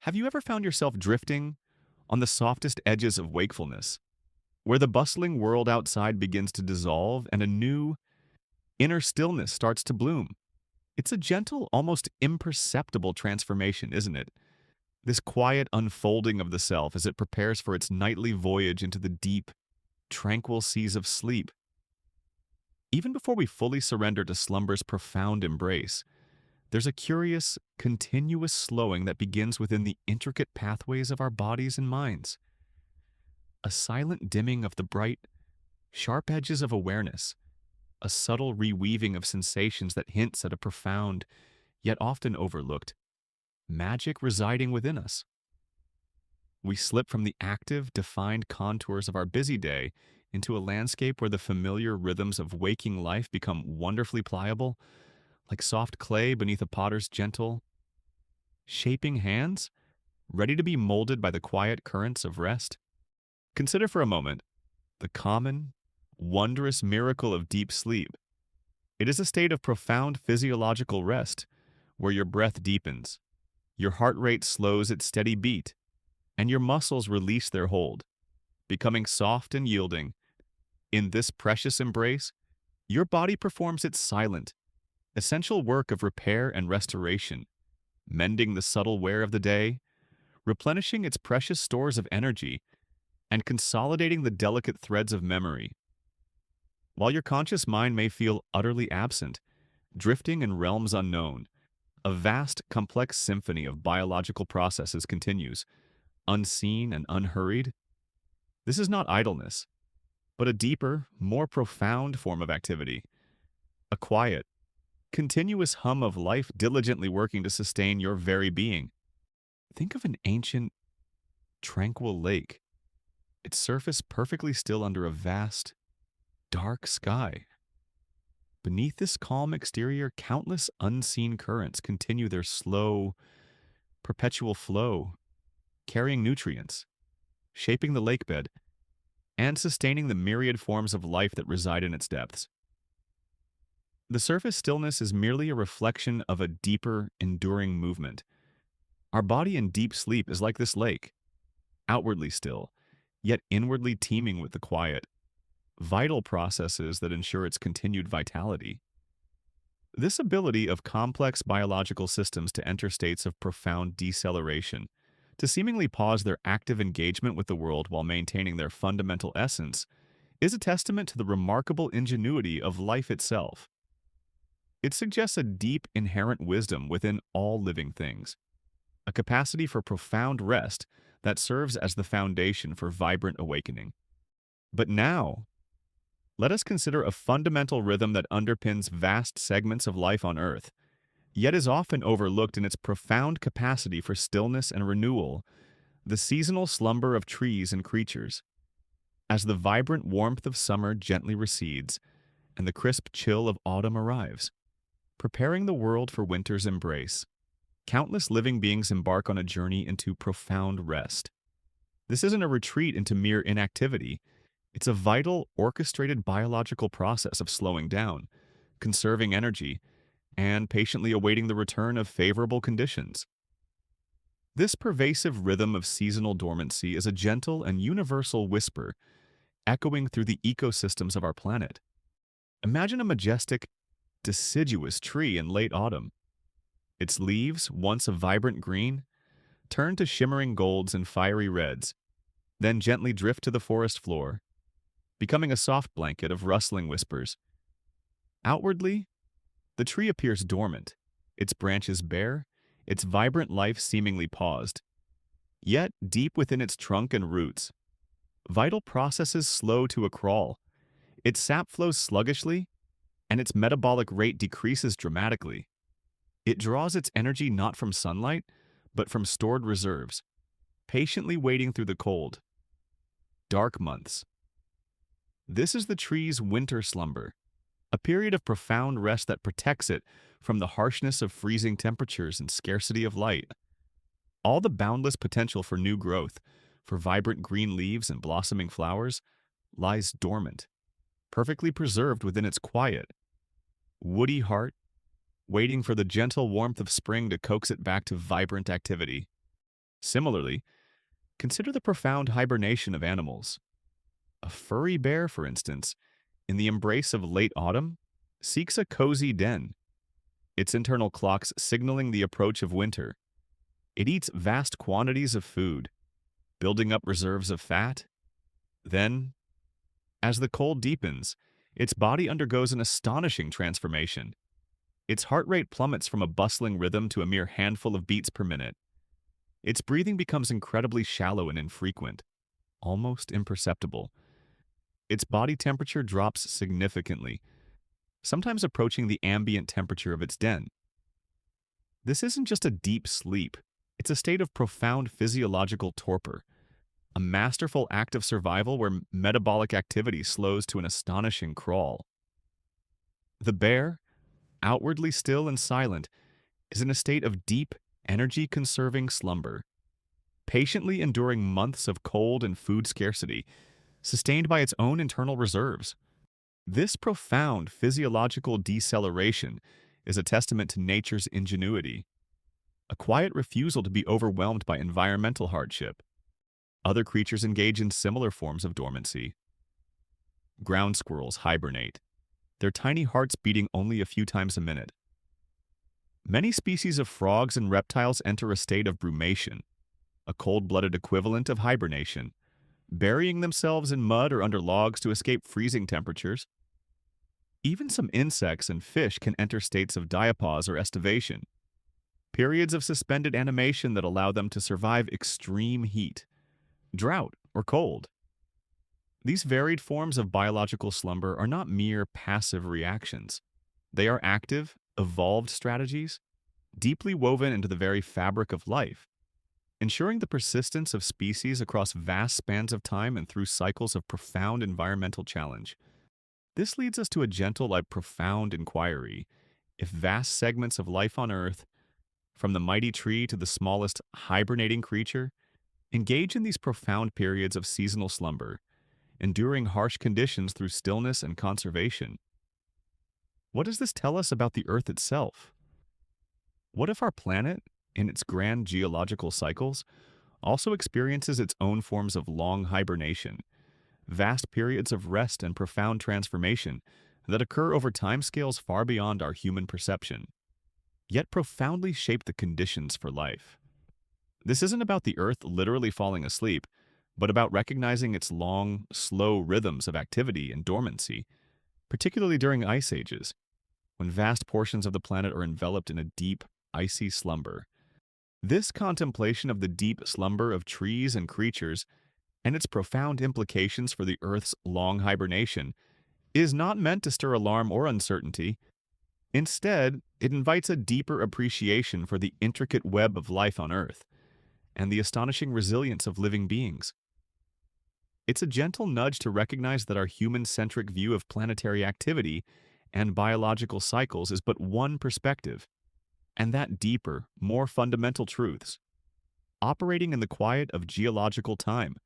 Have you ever found yourself drifting on the softest edges of wakefulness, where the bustling world outside begins to dissolve and a new inner stillness starts to bloom? It's a gentle, almost imperceptible transformation, isn't it? This quiet unfolding of the self as it prepares for its nightly voyage into the deep, tranquil seas of sleep. Even before we fully surrender to slumber's profound embrace, there's a curious, continuous slowing that begins within the intricate pathways of our bodies and minds. A silent dimming of the bright, sharp edges of awareness, a subtle reweaving of sensations that hints at a profound, yet often overlooked, magic residing within us. We slip from the active, defined contours of our busy day into a landscape where the familiar rhythms of waking life become wonderfully pliable, like soft clay beneath a potter's gentle, shaping hands, ready to be molded by the quiet currents of rest. Consider for a moment the common, wondrous miracle of deep sleep. It is a state of profound physiological rest where your breath deepens, your heart rate slows its steady beat, and your muscles release their hold, becoming soft and yielding. In this precious embrace, your body performs its silent, essential work of repair and restoration, mending the subtle wear of the day, replenishing its precious stores of energy, and consolidating the delicate threads of memory. While your conscious mind may feel utterly absent, drifting in realms unknown, a vast, complex symphony of biological processes continues, unseen and unhurried. This is not idleness, but a deeper, more profound form of activity, a quiet, continuous hum of life diligently working to sustain your very being. Think of an ancient, tranquil lake, its surface perfectly still under a vast, dark sky. Beneath this calm exterior, countless unseen currents continue their slow, perpetual flow, carrying nutrients, shaping the lakebed, and sustaining the myriad forms of life that reside in its depths. The surface stillness is merely a reflection of a deeper, enduring movement. Our body in deep sleep is like this lake, outwardly still, yet inwardly teeming with the quiet, vital processes that ensure its continued vitality. This ability of complex biological systems to enter states of profound deceleration, to seemingly pause their active engagement with the world while maintaining their fundamental essence, is a testament to the remarkable ingenuity of life itself. It suggests a deep inherent wisdom within all living things, a capacity for profound rest that serves as the foundation for vibrant awakening. But now, let us consider a fundamental rhythm that underpins vast segments of life on Earth, yet is often overlooked in its profound capacity for stillness and renewal, the seasonal slumber of trees and creatures. As the vibrant warmth of summer gently recedes, and the crisp chill of autumn arrives, preparing the world for winter's embrace, countless living beings embark on a journey into profound rest. This isn't a retreat into mere inactivity. It's a vital, orchestrated biological process of slowing down, conserving energy, and patiently awaiting the return of favorable conditions. This pervasive rhythm of seasonal dormancy is a gentle and universal whisper echoing through the ecosystems of our planet. Imagine a majestic, deciduous tree in late autumn. Its leaves, once a vibrant green, turn to shimmering golds and fiery reds, then gently drift to the forest floor, becoming a soft blanket of rustling whispers. Outwardly, the tree appears dormant, its branches bare, its vibrant life seemingly paused. Yet, deep within its trunk and roots, vital processes slow to a crawl. Its sap flows sluggishly, and its metabolic rate decreases dramatically. It draws its energy not from sunlight, but from stored reserves, patiently waiting through the cold, dark months. This is the tree's winter slumber, a period of profound rest that protects it from the harshness of freezing temperatures and scarcity of light. All the boundless potential for new growth, for vibrant green leaves and blossoming flowers, lies dormant, perfectly preserved within its quiet, woody heart, waiting for the gentle warmth of spring to coax it back to vibrant activity. Similarly, consider the profound hibernation of animals. A furry bear, for instance, in the embrace of late autumn, seeks a cozy den, its internal clocks signaling the approach of winter. It eats vast quantities of food, building up reserves of fat. Then, as the cold deepens, its body undergoes an astonishing transformation. Its heart rate plummets from a bustling rhythm to a mere handful of beats per minute. Its breathing becomes incredibly shallow and infrequent, almost imperceptible. Its body temperature drops significantly, sometimes approaching the ambient temperature of its den. This isn't just a deep sleep, it's a state of profound physiological torpor, a masterful act of survival where metabolic activity slows to an astonishing crawl. The bear, outwardly still and silent, is in a state of deep, energy-conserving slumber, patiently enduring months of cold and food scarcity, sustained by its own internal reserves. This profound physiological deceleration is a testament to nature's ingenuity, a quiet refusal to be overwhelmed by environmental hardship. Other creatures engage in similar forms of dormancy. Ground squirrels hibernate, their tiny hearts beating only a few times a minute. Many species of frogs and reptiles enter a state of brumation, a cold-blooded equivalent of hibernation, burying themselves in mud or under logs to escape freezing temperatures. Even some insects and fish can enter states of diapause or estivation, periods of suspended animation that allow them to survive extreme heat, drought, or cold. These varied forms of biological slumber are not mere passive reactions. They are active, evolved strategies, deeply woven into the very fabric of life, ensuring the persistence of species across vast spans of time and through cycles of profound environmental challenge. This leads us to a gentle yet profound inquiry. If vast segments of life on Earth, from the mighty tree to the smallest hibernating creature, engage in these profound periods of seasonal slumber, enduring harsh conditions through stillness and conservation, what does this tell us about the Earth itself? What if our planet, in its grand geological cycles, also experiences its own forms of long hibernation, vast periods of rest and profound transformation that occur over timescales far beyond our human perception, yet profoundly shape the conditions for life? This isn't about the Earth literally falling asleep, but about recognizing its long, slow rhythms of activity and dormancy, particularly during ice ages, when vast portions of the planet are enveloped in a deep, icy slumber. This contemplation of the deep slumber of trees and creatures and its profound implications for the Earth's long hibernation is not meant to stir alarm or uncertainty. Instead, it invites a deeper appreciation for the intricate web of life on Earth and the astonishing resilience of living beings. It's a gentle nudge to recognize that our human-centric view of planetary activity and biological cycles is but one perspective, and that deeper, more fundamental truths, operating in the quiet of geological time,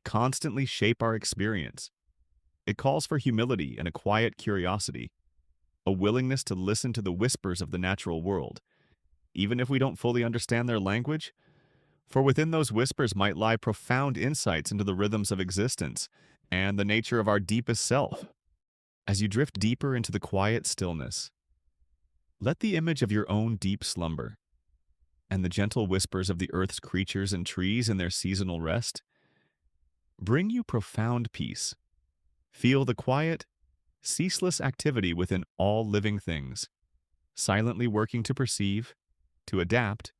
constantly shape our experience. It calls for humility and a quiet curiosity, a willingness to listen to the whispers of the natural world, even if we don't fully understand their language, for within those whispers might lie profound insights into the rhythms of existence and the nature of our deepest self. As you drift deeper into the quiet stillness, let the image of your own deep slumber and the gentle whispers of the Earth's creatures and trees in their seasonal rest bring you profound peace. Feel the quiet, ceaseless activity within all living things, silently working to perceive, to adapt,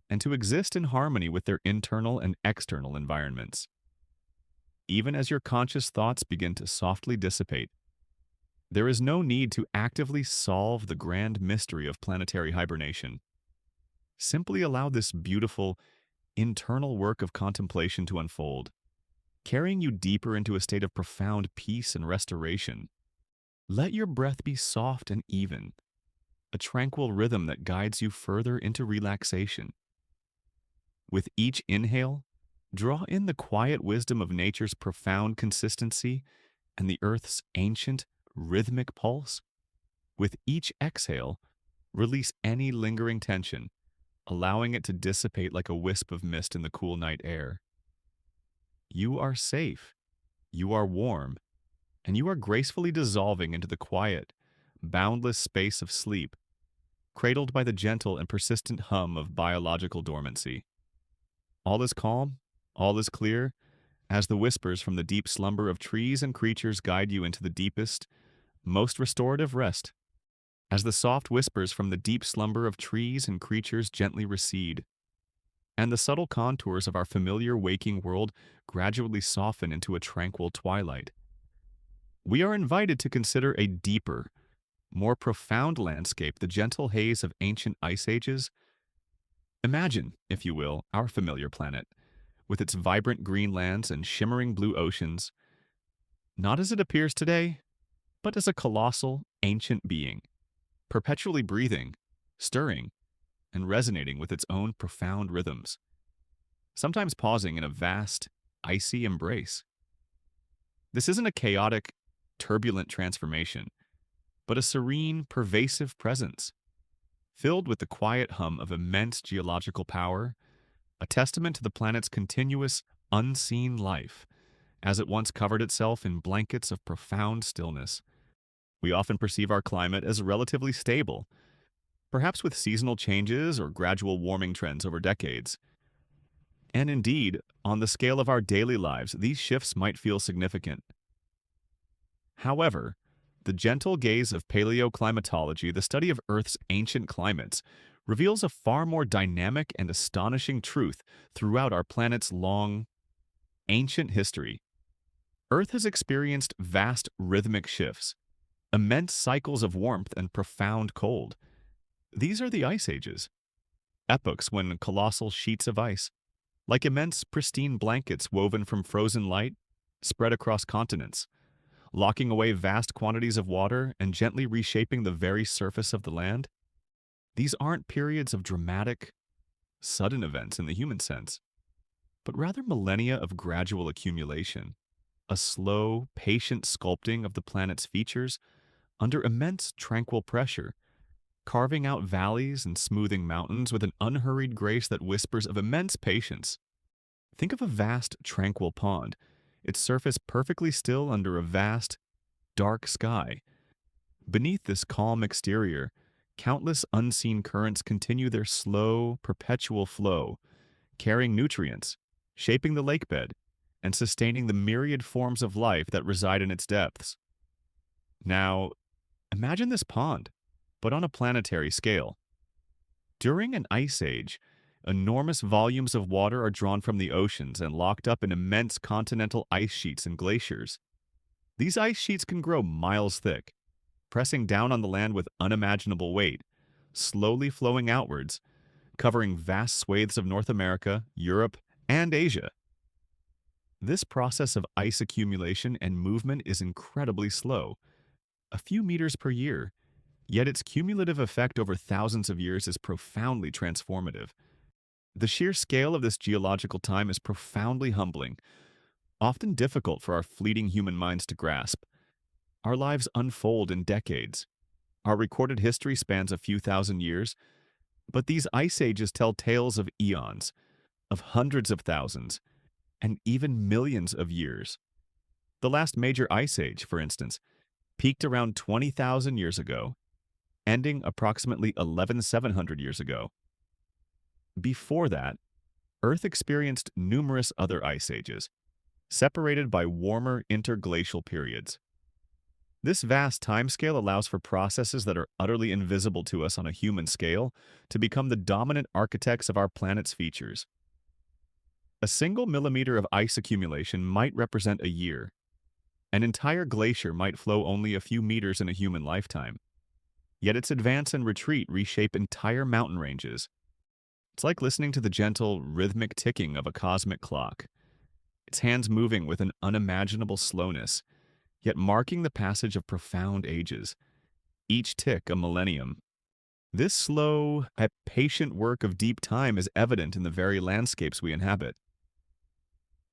and to exist in harmony with their internal and external environments. Even as your conscious thoughts begin to softly dissipate, there is no need to actively solve the grand mystery of planetary hibernation. Simply allow this beautiful, internal work of contemplation to unfold, carrying you deeper into a state of profound peace and restoration. Let your breath be soft and even, a tranquil rhythm that guides you further into relaxation. With each inhale, draw in the quiet wisdom of nature's profound consistency and the Earth's ancient, rhythmic pulse. With each exhale, release any lingering tension, allowing it to dissipate like a wisp of mist in the cool night air. You are safe, you are warm, and you are gracefully dissolving into the quiet, boundless space of sleep, cradled by the gentle and persistent hum of biological dormancy. All is calm, all is clear, as the whispers from the deep slumber of trees and creatures guide you into the deepest, most restorative rest, as the soft whispers from the deep slumber of trees and creatures gently recede, and the subtle contours of our familiar waking world gradually soften into a tranquil twilight. We are invited to consider a deeper, more profound landscape, the gentle haze of ancient ice ages. Imagine, if you will, our familiar planet, with its vibrant green lands and shimmering blue oceans, not as it appears today, but as a colossal, ancient being, perpetually breathing, stirring, and resonating with its own profound rhythms, sometimes pausing in a vast, icy embrace. This isn't a chaotic, turbulent transformation, but a serene, pervasive presence, filled with the quiet hum of immense geological power, a testament to the planet's continuous, unseen life, as it once covered itself in blankets of profound stillness. We often perceive our climate as relatively stable, perhaps with seasonal changes or gradual warming trends over decades. And indeed, on the scale of our daily lives, these shifts might feel significant. However, the gentle gaze of paleoclimatology, the study of Earth's ancient climates, reveals a far more dynamic and astonishing truth throughout our planet's long, ancient history. Earth has experienced vast rhythmic shifts, immense cycles of warmth and profound cold. These are the ice ages, epochs when colossal sheets of ice, like immense pristine blankets woven from frozen light, spread across continents, locking away vast quantities of water and gently reshaping the very surface of the land. These aren't periods of dramatic, sudden events in the human sense, but rather millennia of gradual accumulation, a slow, patient sculpting of the planet's features under immense tranquil pressure, carving out valleys and smoothing mountains with an unhurried grace that whispers of immense patience. Think of a vast, tranquil pond, its surface perfectly still under a vast, dark sky. Beneath this calm exterior, countless unseen currents continue their slow, perpetual flow, carrying nutrients, shaping the lakebed, and sustaining the myriad forms of life that reside in its depths. Now, imagine this pond, but on a planetary scale. During an ice age, enormous volumes of water are drawn from the oceans and locked up in immense continental ice sheets and glaciers. These ice sheets can grow miles thick, pressing down on the land with unimaginable weight, slowly flowing outwards, covering vast swathes of North America, Europe, and Asia. This process of ice accumulation and movement is incredibly slow, a few meters per year, yet its cumulative effect over thousands of years is profoundly transformative. The sheer scale of this geological time is profoundly humbling, often difficult for our fleeting human minds to grasp. Our lives unfold in decades. Our recorded history spans a few thousand years, but these ice ages tell tales of eons, of hundreds of thousands, and even millions of years. The last major ice age, for instance, peaked around 20,000 years ago, ending approximately 11,700 years ago. Before that, Earth experienced numerous other ice ages, separated by warmer interglacial periods. This vast timescale allows for processes that are utterly invisible to us on a human scale to become the dominant architects of our planet's features. A single millimeter of ice accumulation might represent a year. An entire glacier might flow only a few meters in a human lifetime. Yet its advance and retreat reshape entire mountain ranges. It's like listening to the gentle, rhythmic ticking of a cosmic clock, its hands moving with an unimaginable slowness, yet marking the passage of profound ages, each tick a millennium. This slow, yet patient work of deep time is evident in the very landscapes we inhabit.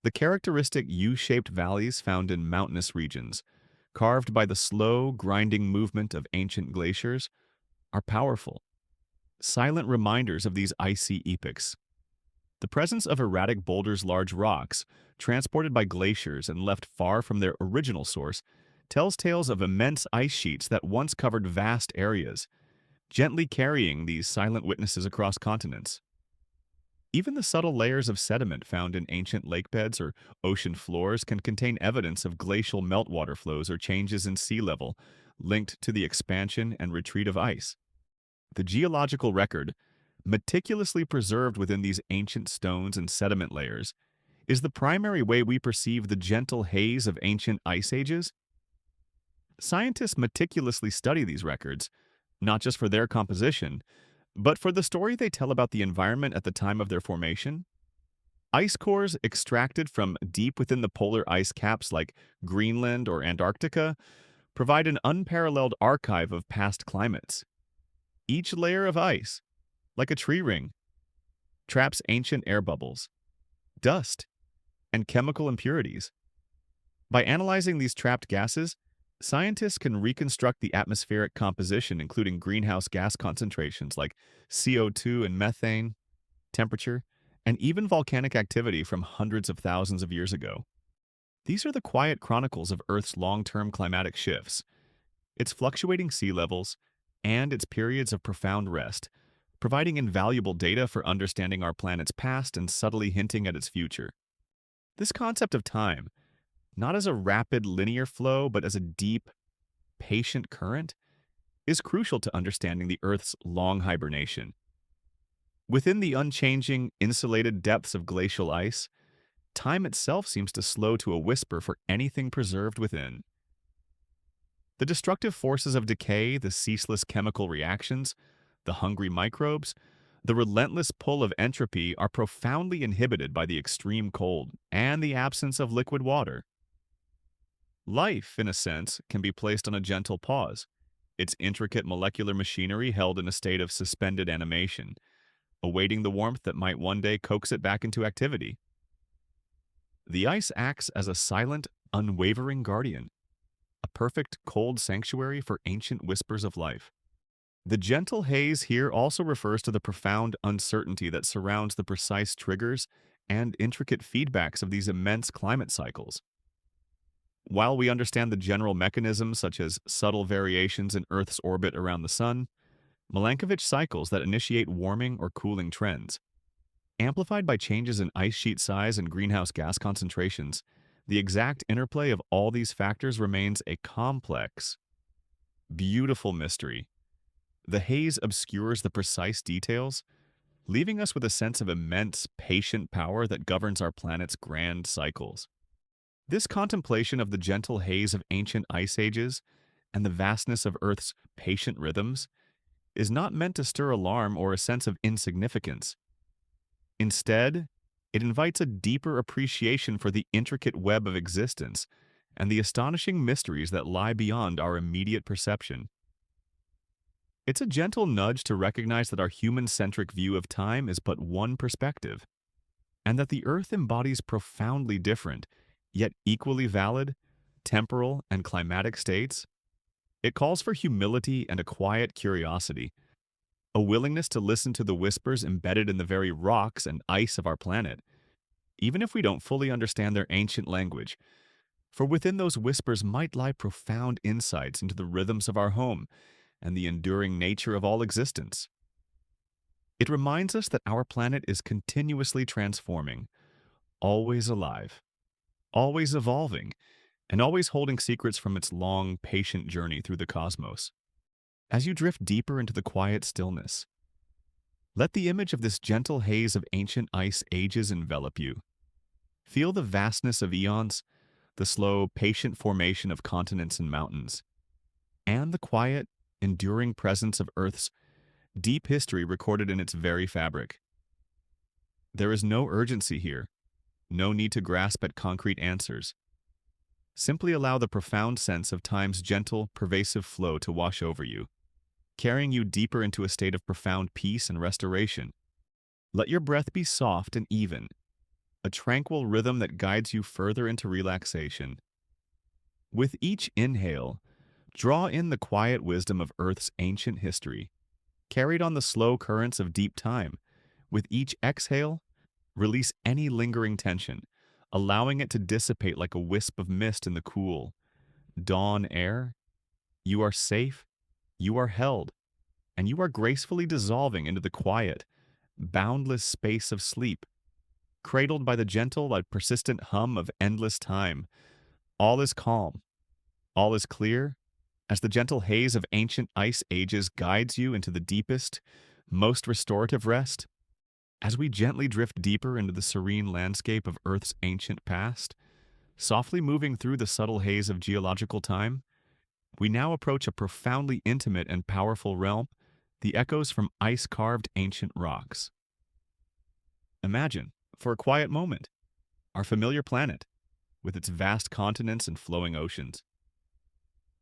The characteristic U-shaped valleys found in mountainous regions, carved by the slow, grinding movement of ancient glaciers, are powerful. silent reminders of these icy epochs. The presence of erratic boulders, large rocks, transported by glaciers and left far from their original source, tells tales of immense ice sheets that once covered vast areas, gently carrying these silent witnesses across continents. Even the subtle layers of sediment found in ancient lake beds or ocean floors can contain evidence of glacial meltwater flows or changes in sea level linked to the expansion and retreat of ice. The geological record, meticulously preserved within these ancient stones and sediment layers, is the primary way we perceive the gentle haze of ancient ice ages. Scientists meticulously study these records, not just for their composition, but for the story they tell about the environment at the time of their formation. Ice cores extracted from deep within the polar ice caps like Greenland or Antarctica provide an unparalleled archive of past climates. Each layer of ice, like a tree ring, traps ancient air bubbles, dust, and chemical impurities. By analyzing these trapped gases, scientists can reconstruct the atmospheric composition, including greenhouse gas concentrations like CO2 and methane, temperature, and even volcanic activity from hundreds of thousands of years ago. These are the quiet chronicles of Earth's long-term climatic shifts, its fluctuating sea levels, and its periods of profound rest, providing invaluable data for understanding our planet's past and subtly hinting at its future. This concept of time, not as a rapid linear flow, but as a deep, patient current, is crucial to understanding the Earth's long hibernation. Within the unchanging, insulated depths of glacial ice, time itself seems to slow to a whisper for anything preserved within. The destructive forces of decay, the ceaseless chemical reactions, the hungry microbes, the relentless pull of entropy are profoundly inhibited by the extreme cold and the absence of liquid water. Life, in a sense, can be placed on a gentle pause, its intricate molecular machinery held in a state of suspended animation, awaiting the warmth that might one day coax it back into activity. The ice acts as a silent, unwavering guardian, a perfect cold sanctuary for ancient whispers of life. The gentle haze here also refers to the profound uncertainty that surrounds the precise triggers and intricate feedbacks of these immense climate cycles. While we understand the general mechanisms such as subtle variations in Earth's orbit around the Sun, Milankovitch cycles that initiate warming or cooling trends. Amplified by changes in ice sheet size and greenhouse gas concentrations, the exact interplay of all these factors remains a complex, beautiful mystery. The haze obscures the precise details, leaving us with a sense of immense, patient power that governs our planet's grand cycles. This contemplation of the gentle haze of ancient ice ages and the vastness of Earth's patient rhythms is not meant to stir alarm or a sense of insignificance. Instead, it invites a deeper appreciation for the intricate web of existence and the astonishing mysteries that lie beyond our immediate perception. It's a gentle nudge to recognize that our human-centric view of time is but one perspective, and that the Earth embodies profoundly different, yet equally valid, temporal and climatic states. It calls for humility and a quiet curiosity, a willingness to listen to the whispers embedded in the very rocks and ice of our planet, even if we don't fully understand their ancient language. For within those whispers might lie profound insights into the rhythms of our home and the enduring nature of all existence. It reminds us that our planet is continuously transforming, always alive, always evolving, and always holding secrets from its long, patient journey through the cosmos. As you drift deeper into the quiet stillness, let the image of this gentle haze of ancient ice ages envelop you. Feel the vastness of eons, the slow, patient formation of continents and mountains, and the quiet, enduring presence of Earth's deep history recorded in its very fabric. There is no urgency here, no need to grasp at concrete answers. Simply allow the profound sense of time's gentle, pervasive flow to wash over you, carrying you deeper into a state of profound peace and restoration. Let your breath be soft and even, a tranquil rhythm that guides you further into relaxation. With each inhale, draw in the quiet wisdom of Earth's ancient history, carried on the slow currents of deep time. With each exhale, release any lingering tension, allowing it to dissipate like a wisp of mist in the cool, dawn air. You are safe, you are held, and you are gracefully dissolving into the quiet, boundless space of sleep, cradled by the gentle but persistent hum of endless time. All is calm, all is clear, as the gentle haze of ancient ice ages guides you into the deepest, most restorative rest. As we gently drift deeper into the serene landscape of Earth's ancient past, softly moving through the subtle haze of geological time, we now approach a profoundly intimate and powerful realm, the echoes from ice-carved ancient rocks. Imagine, for a quiet moment, our familiar planet, with its vast continents and flowing oceans.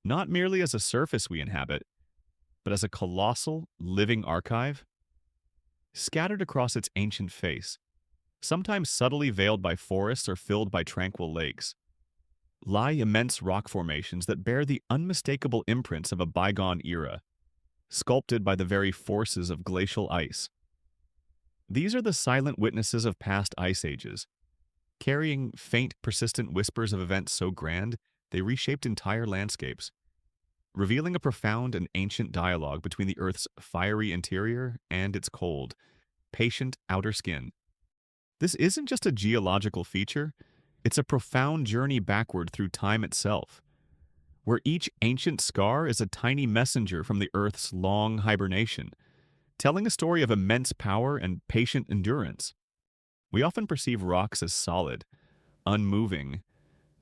Not merely as a surface we inhabit, but as a colossal, living archive. Scattered across its ancient face, sometimes subtly veiled by forests or filled by tranquil lakes, lie immense rock formations that bear the unmistakable imprints of a bygone era, sculpted by the very forces of glacial ice. These are the silent witnesses of past ice ages, carrying faint, persistent whispers of events so grand they reshaped entire landscapes, revealing a profound and ancient dialogue between the Earth's fiery interior and its cold, patient outer skin. This isn't just a geological feature, it's a profound journey backward through time itself, where each ancient scar is a tiny messenger from the Earth's long hibernation, telling a story of immense power and patient endurance. We often perceive rocks as solid, unmoving,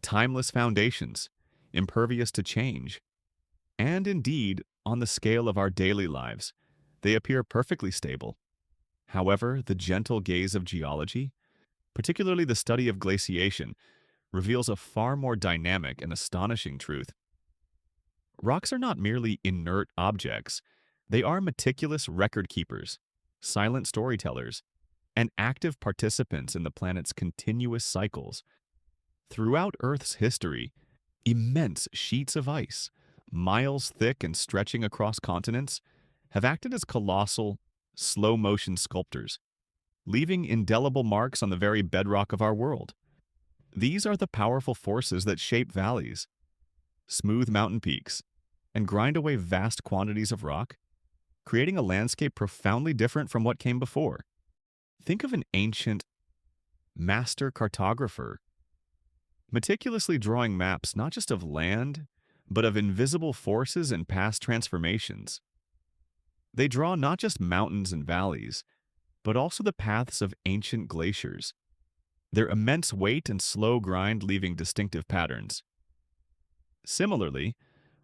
timeless foundations, impervious to change. And indeed, on the scale of our daily lives, they appear perfectly stable. However, the gentle gaze of geology, particularly the study of glaciation, reveals a far more dynamic and astonishing truth. Rocks are not merely inert objects, they are meticulous record keepers, silent storytellers, and active participants in the planet's continuous cycles. Throughout Earth's history, immense sheets of ice, miles thick and stretching across continents, have acted as colossal, slow-motion sculptors, leaving indelible marks on the very bedrock of our world. These are the powerful forces that shape valleys, smooth mountain peaks, and grind away vast quantities of rock, creating a landscape profoundly different from what came before. Think of an ancient master cartographer, meticulously drawing maps not just of land, but of invisible forces and past transformations. They draw not just mountains and valleys, but also the paths of ancient glaciers, their immense weight and slow grind leaving distinctive patterns. Similarly,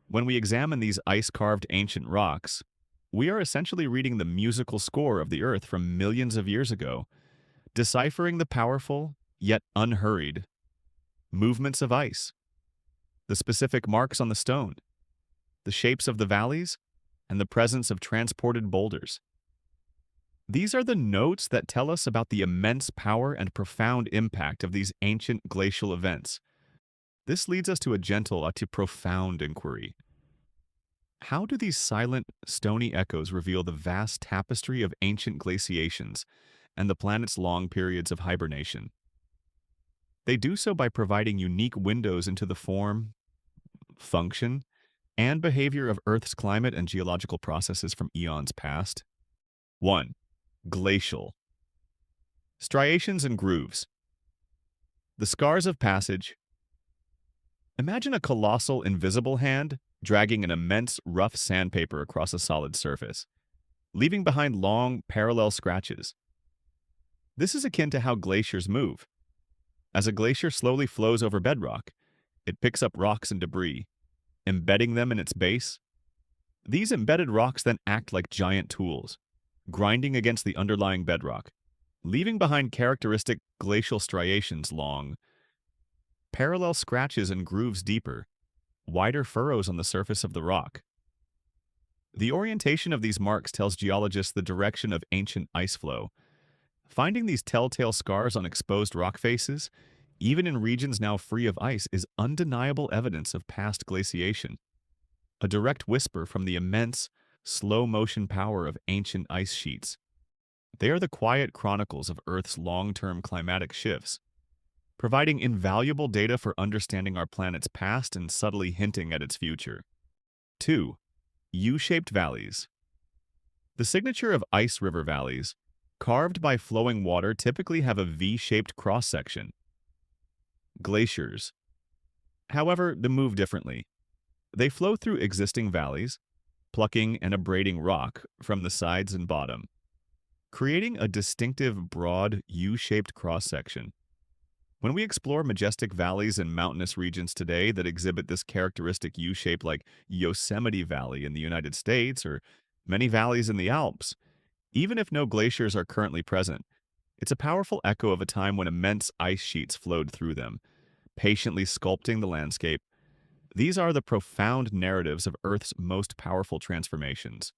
when we examine these ice-carved ancient rocks, we are essentially reading the musical score of the Earth from millions of years ago, deciphering the powerful, yet unhurried, movements of ice, the specific marks on the stone, the shapes of the valleys, and the presence of transported boulders. These are the notes that tell us about the immense power and profound impact of these ancient glacial events. This leads us to a gentle, to profound inquiry. How do these silent, stony echoes reveal the vast tapestry of ancient glaciations and the planet's long periods of hibernation? They do so by providing unique windows into the form, function, and behavior of Earth's climate and geological processes from eons past. 1. Glacial. Striations and grooves. The scars of passage. Imagine a colossal, invisible hand dragging an immense, rough sandpaper across a solid surface, leaving behind long, parallel scratches. This is akin to how glaciers move. As a glacier slowly flows over bedrock, it picks up rocks and debris, embedding them in its base. These embedded rocks then act like giant tools, grinding against the underlying bedrock, leaving behind characteristic glacial striations long, parallel scratches and grooves deeper, wider furrows on the surface of the rock. The orientation of these marks tells geologists the direction of ancient ice flow. Finding these telltale scars on exposed rock faces, even in regions now free of ice, is undeniable evidence of past glaciation. A direct whisper from the immense, slow-motion power of ancient ice sheets. They are the quiet chronicles of Earth's long-term climatic shifts, providing invaluable data for understanding our planet's past and subtly hinting at its future. 2. U-shaped valleys. The signature of ice river valleys, carved by flowing water, typically have a V-shaped cross-section. Glaciers, however, they move differently. They flow through existing valleys, plucking and abrading rock from the sides and bottom, creating a distinctive broad U-shaped cross-section. When we explore majestic valleys and mountainous regions today that exhibit this characteristic U-shape, like Yosemite Valley in the United States or many valleys in the Alps, even if no glaciers are currently present, it's a powerful echo of a time when immense ice sheets flowed through them, patiently sculpting the landscape. These are the profound narratives of Earth's most powerful transformations,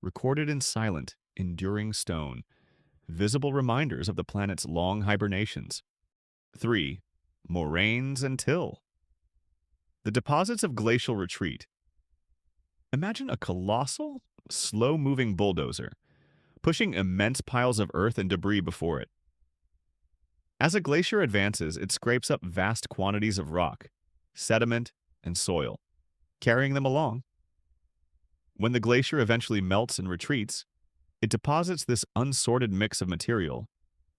recorded in silent, enduring stone, visible reminders of the planet's long hibernations. 3. Moraines and till. The deposits of glacial retreat. Imagine a colossal, slow-moving bulldozer, pushing immense piles of earth and debris before it. As a glacier advances, it scrapes up vast quantities of rock, sediment, and soil, carrying them along. When the glacier eventually melts and retreats, it deposits this unsorted mix of material,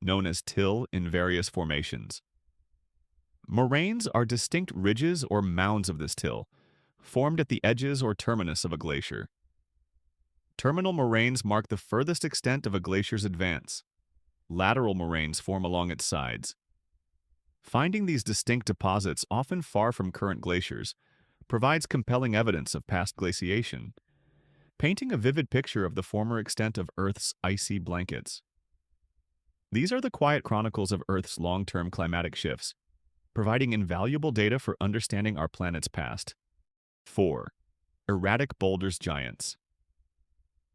known as till, in various formations. Moraines are distinct ridges or mounds of this till, formed at the edges or terminus of a glacier. Terminal moraines mark the furthest extent of a glacier's advance. Lateral moraines form along its sides. Finding these distinct deposits, often far from current glaciers, provides compelling evidence of past glaciation, painting a vivid picture of the former extent of Earth's icy blankets. These are the quiet chronicles of Earth's long-term climatic shifts, providing invaluable data for understanding our planet's past. 4. Erratic boulders giants.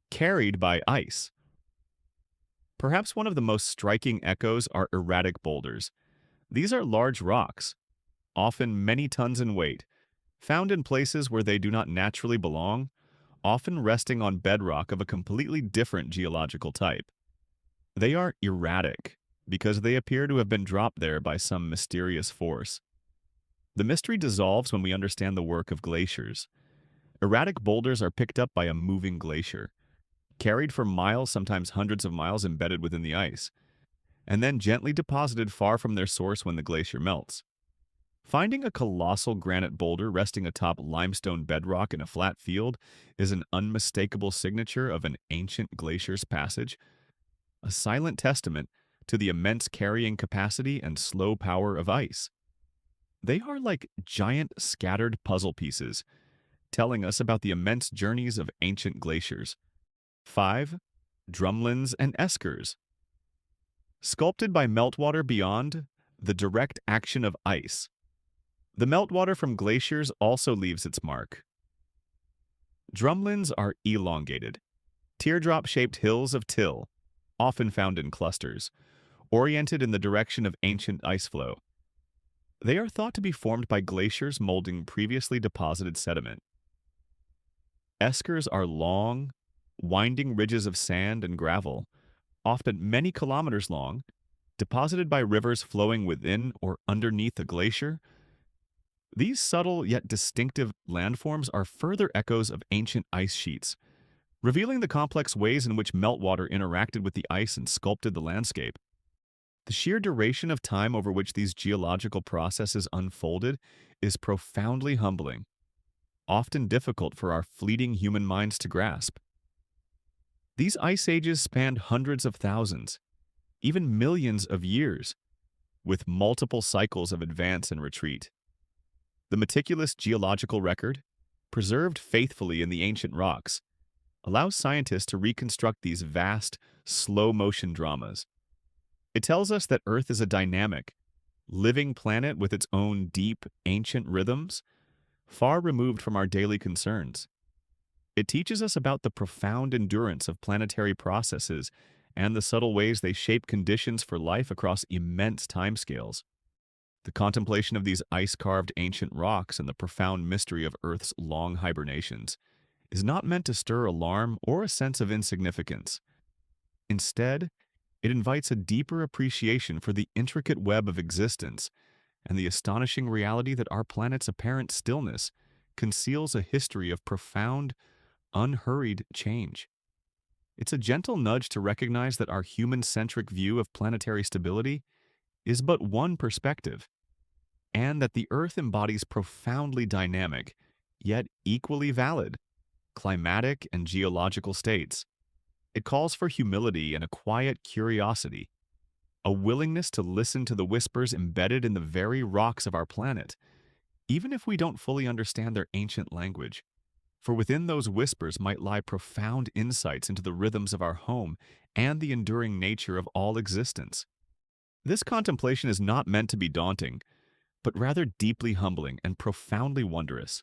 Carried by ice. Perhaps one of the most striking echoes are erratic boulders. These are large rocks, often many tons in weight, found in places where they do not naturally belong, often resting on bedrock of a completely different geological type. They are erratic because they appear to have been dropped there by some mysterious force. The mystery dissolves when we understand the work of glaciers. Erratic boulders are picked up by a moving glacier, carried for miles, sometimes hundreds of miles embedded within the ice, and then gently deposited far from their source when the glacier melts. Finding a colossal granite boulder resting atop limestone bedrock in a flat field is an unmistakable signature of an ancient glacier's passage, a silent testament to the immense carrying capacity and slow power of ice. They are like giant scattered puzzle pieces, telling us about the immense journeys of ancient glaciers. 5. Drumlins and eskers. Sculpted by meltwater beyond the direct action of ice, the meltwater from glaciers also leaves its mark. Drumlins are elongated, teardrop-shaped hills of till, often found in clusters, oriented in the direction of ancient ice flow. They are thought to be formed by glaciers molding previously deposited sediment. Eskers are long, winding ridges of sand and gravel, often many kilometers long, deposited by rivers flowing within or underneath a glacier. These subtle yet distinctive landforms are further echoes of ancient ice sheets, revealing the complex ways in which meltwater interacted with the ice and sculpted the landscape. The sheer duration of time over which these geological processes unfolded is profoundly humbling, often difficult for our fleeting human minds to grasp. These ice ages spanned hundreds of thousands, even millions of years, with multiple cycles of advance and retreat. The meticulous geological record, preserved faithfully in the ancient rocks, allows scientists to reconstruct these vast, slow-motion dramas. It tells us that Earth is a dynamic, living planet with its own deep, ancient rhythms, far removed from our daily concerns. It teaches us about the profound endurance of planetary processes and the subtle ways they shape conditions for life across immense timescales. The contemplation of these ice-carved ancient rocks and the profound mystery of Earth's long hibernations is not meant to stir alarm or a sense of insignificance. Instead, it invites a deeper appreciation for the intricate web of existence and the astonishing reality that our planet's apparent stillness conceals a history of profound, unhurried change. It's a gentle nudge to recognize that our human-centric view of planetary stability is but one perspective, and that the Earth embodies profoundly dynamic, yet equally valid, climatic and geological states. It calls for humility and a quiet curiosity, a willingness to listen to the whispers embedded in the very rocks of our planet, even if we don't fully understand their ancient language. For within those whispers might lie profound insights into the rhythms of our home and the enduring nature of all existence. This contemplation is not meant to be daunting, but rather deeply humbling and profoundly wondrous.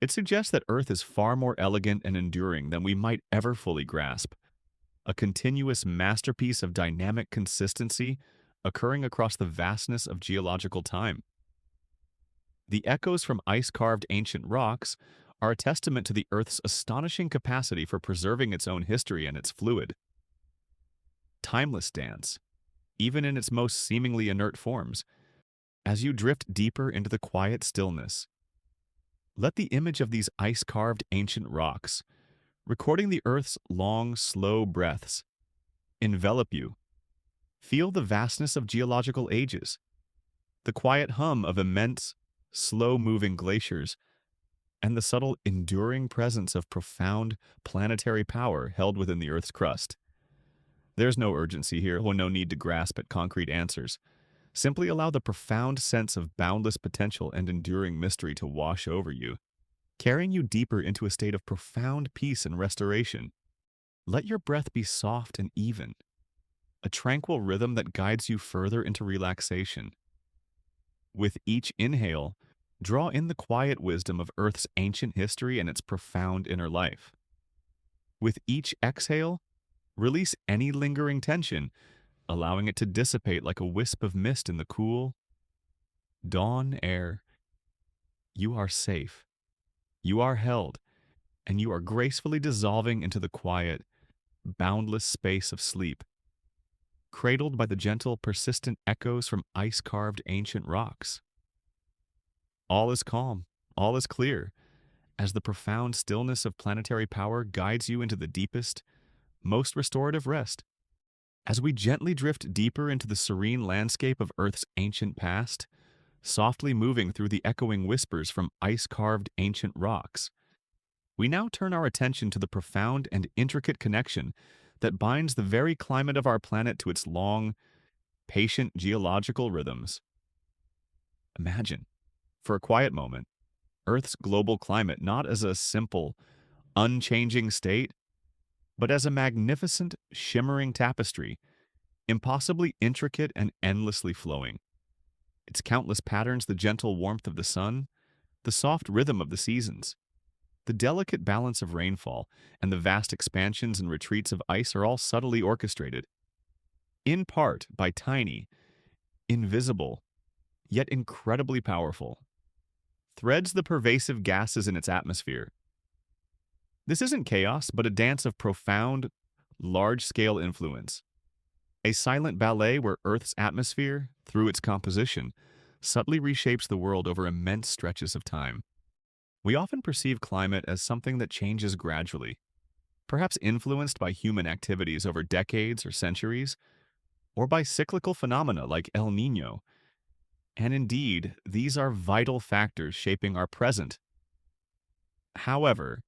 It suggests that Earth is far more elegant and enduring than we might ever fully grasp, a continuous masterpiece of dynamic consistency occurring across the vastness of geological time. The echoes from ice-carved ancient rocks are a testament to the Earth's astonishing capacity for preserving its own history and its fluid, timeless dance, even in its most seemingly inert forms. As you drift deeper into the quiet stillness, let the image of these ice-carved ancient rocks, recording the Earth's long, slow breaths, envelop you. Feel the vastness of geological ages, the quiet hum of immense, slow-moving glaciers, and the subtle, enduring presence of profound planetary power held within the Earth's crust. There's no urgency here, or no need to grasp at concrete answers. Simply allow the profound sense of boundless potential and enduring mystery to wash over you, carrying you deeper into a state of profound peace and restoration. Let your breath be soft and even, a tranquil rhythm that guides you further into relaxation. With each inhale, draw in the quiet wisdom of Earth's ancient history and its profound inner life. With each exhale, release any lingering tension, allowing it to dissipate like a wisp of mist in the cool, dawn air. You are safe, you are held, and you are gracefully dissolving into the quiet, boundless space of sleep, cradled by the gentle, persistent echoes from ice-carved ancient rocks. All is calm, all is clear, as the profound stillness of planetary power guides you into the deepest, most restorative rest. As we gently drift deeper into the serene landscape of Earth's ancient past, softly moving through the echoing whispers from ice-carved ancient rocks, we now turn our attention to the profound and intricate connection that binds the very climate of our planet to its long, patient geological rhythms. Imagine, for a quiet moment, Earth's global climate not as a simple, unchanging state, but as a magnificent, shimmering tapestry, impossibly intricate and endlessly flowing. Its countless patterns, the gentle warmth of the sun, the soft rhythm of the seasons, the delicate balance of rainfall, and the vast expansions and retreats of ice are all subtly orchestrated, in part by tiny, invisible, yet incredibly powerful threads, the pervasive gases in its atmosphere. This isn't chaos, but a dance of profound, large-scale influence. A silent ballet where Earth's atmosphere, through its composition, subtly reshapes the world over immense stretches of time. We often perceive climate as something that changes gradually, perhaps influenced by human activities over decades or centuries, or by cyclical phenomena like El Niño. And indeed, these are vital factors shaping our present. However,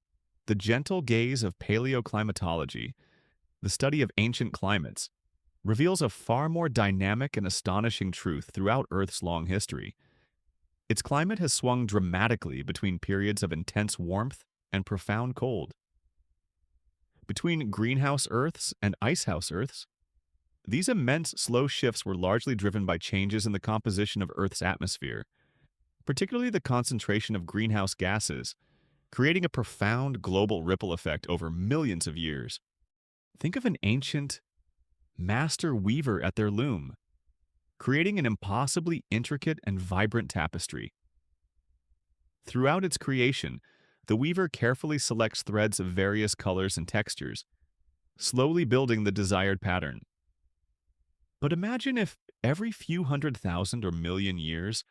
the gentle gaze of paleoclimatology, the study of ancient climates, reveals a far more dynamic and astonishing truth throughout Earth's long history. Its climate has swung dramatically between periods of intense warmth and profound cold. Between greenhouse Earths and icehouse Earths, these immense slow shifts were largely driven by changes in the composition of Earth's atmosphere, particularly the concentration of greenhouse gases, creating a profound global ripple effect over millions of years. Think of an ancient master weaver at their loom, creating an impossibly intricate and vibrant tapestry. Throughout its creation, The weaver carefully selects threads of various colors and textures, slowly building the desired pattern. But imagine if every few 100,000 or million years,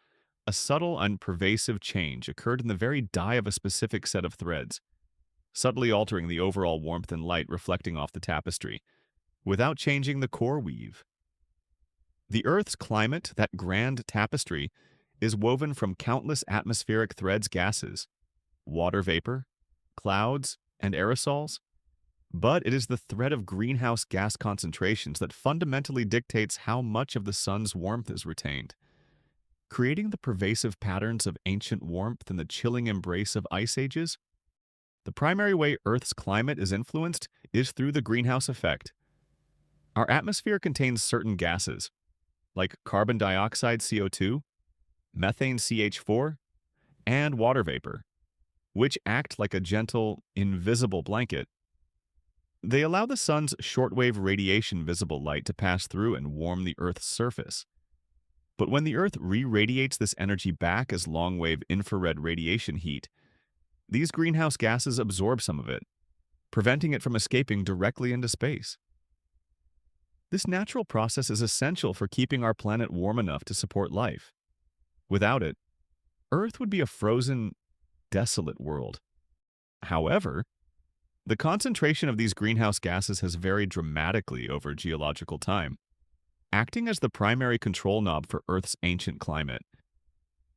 a subtle and pervasive change occurred in the very dye of a specific set of threads, subtly altering the overall warmth and light reflecting off the tapestry, without changing the core weave. The Earth's climate, that grand tapestry, is woven from countless atmospheric threads gases, water vapor, clouds, and aerosols, but it is the thread of greenhouse gas concentrations that fundamentally dictates how much of the sun's warmth is retained, creating the pervasive patterns of ancient warmth and the chilling embrace of ice ages. The primary way Earth's climate is influenced is through the greenhouse effect. Our atmosphere contains certain gases, like carbon dioxide CO2, methane CH4, and water vapor, which act like a gentle, invisible blanket. They allow the sun's shortwave radiation visible light to pass through and warm the Earth's surface. But when the Earth re-radiates this energy back as long-wave infrared radiation heat, these greenhouse gases absorb some of it, preventing it from escaping directly into space. This natural process is essential for keeping our planet warm enough to support life. Without it, Earth would be a frozen, desolate world. However, the concentration of these greenhouse gases has varied dramatically over geological time, acting as the primary control knob for Earth's ancient climate.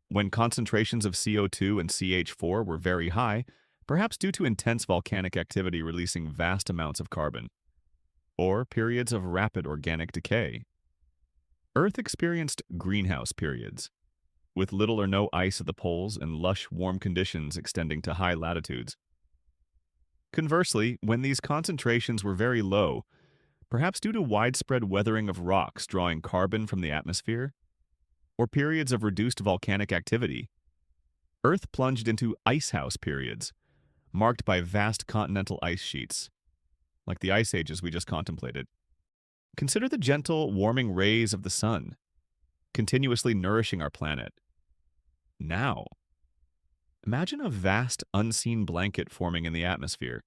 When concentrations of CO2 and CH4 were very high, perhaps due to intense volcanic activity releasing vast amounts of carbon, or periods of rapid organic decay, Earth experienced greenhouse periods, with little or no ice at the poles and lush, warm conditions extending to high latitudes. Conversely, when these concentrations were very low, perhaps due to widespread weathering of rocks drawing carbon from the atmosphere, or periods of reduced volcanic activity, Earth plunged into icehouse periods, marked by vast continental ice sheets, like the ice ages we just contemplated. Consider the gentle, warming rays of the sun, continuously nourishing our planet. Now, imagine a vast, unseen blanket forming in the atmosphere,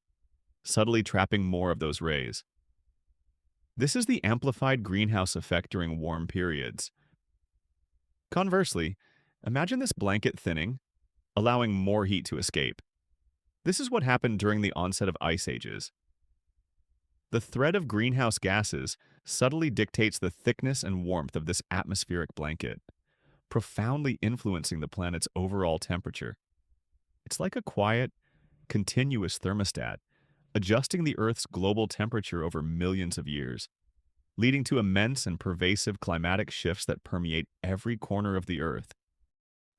subtly trapping more of those rays. This is the amplified greenhouse effect during warm periods. Conversely, imagine this blanket thinning, allowing more heat to escape. This is what happened during the onset of ice ages. The thread of greenhouse gases subtly dictates the thickness and warmth of this atmospheric blanket, profoundly influencing the planet's overall temperature. It's like a quiet, continuous thermostat, adjusting the Earth's global temperature over millions of years, leading to immense and pervasive climatic shifts that permeate every corner of the Earth.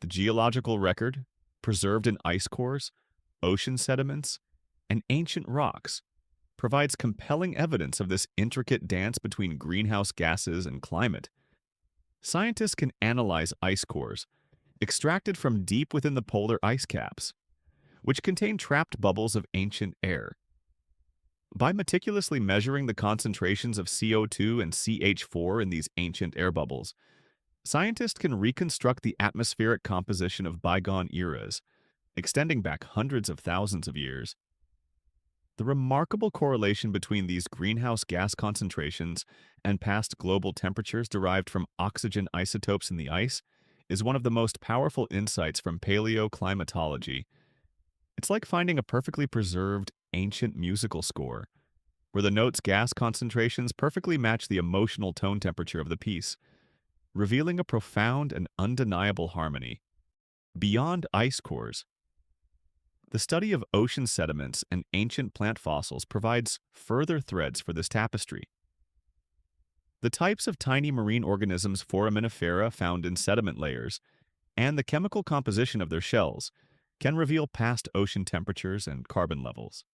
The geological record, preserved in ice cores, ocean sediments, and ancient rocks, provides compelling evidence of this intricate dance between greenhouse gases and climate. Scientists can analyze ice cores, extracted from deep within the polar ice caps, which contain trapped bubbles of ancient air. By meticulously measuring the concentrations of CO2 and CH4 in these ancient air bubbles, scientists can reconstruct the atmospheric composition of bygone eras, extending back hundreds of thousands of years. The remarkable correlation between these greenhouse gas concentrations and past global temperatures derived from oxygen isotopes in the ice is one of the most powerful insights from paleoclimatology. It's like finding a perfectly preserved, ancient musical score, where the notes' gas concentrations perfectly match the emotional tone temperature of the piece, revealing a profound and undeniable harmony. Beyond ice cores, the study of ocean sediments and ancient plant fossils provides further threads for this tapestry. The types of tiny marine organisms foraminifera found in sediment layers and the chemical composition of their shells can reveal past ocean temperatures and carbon levels.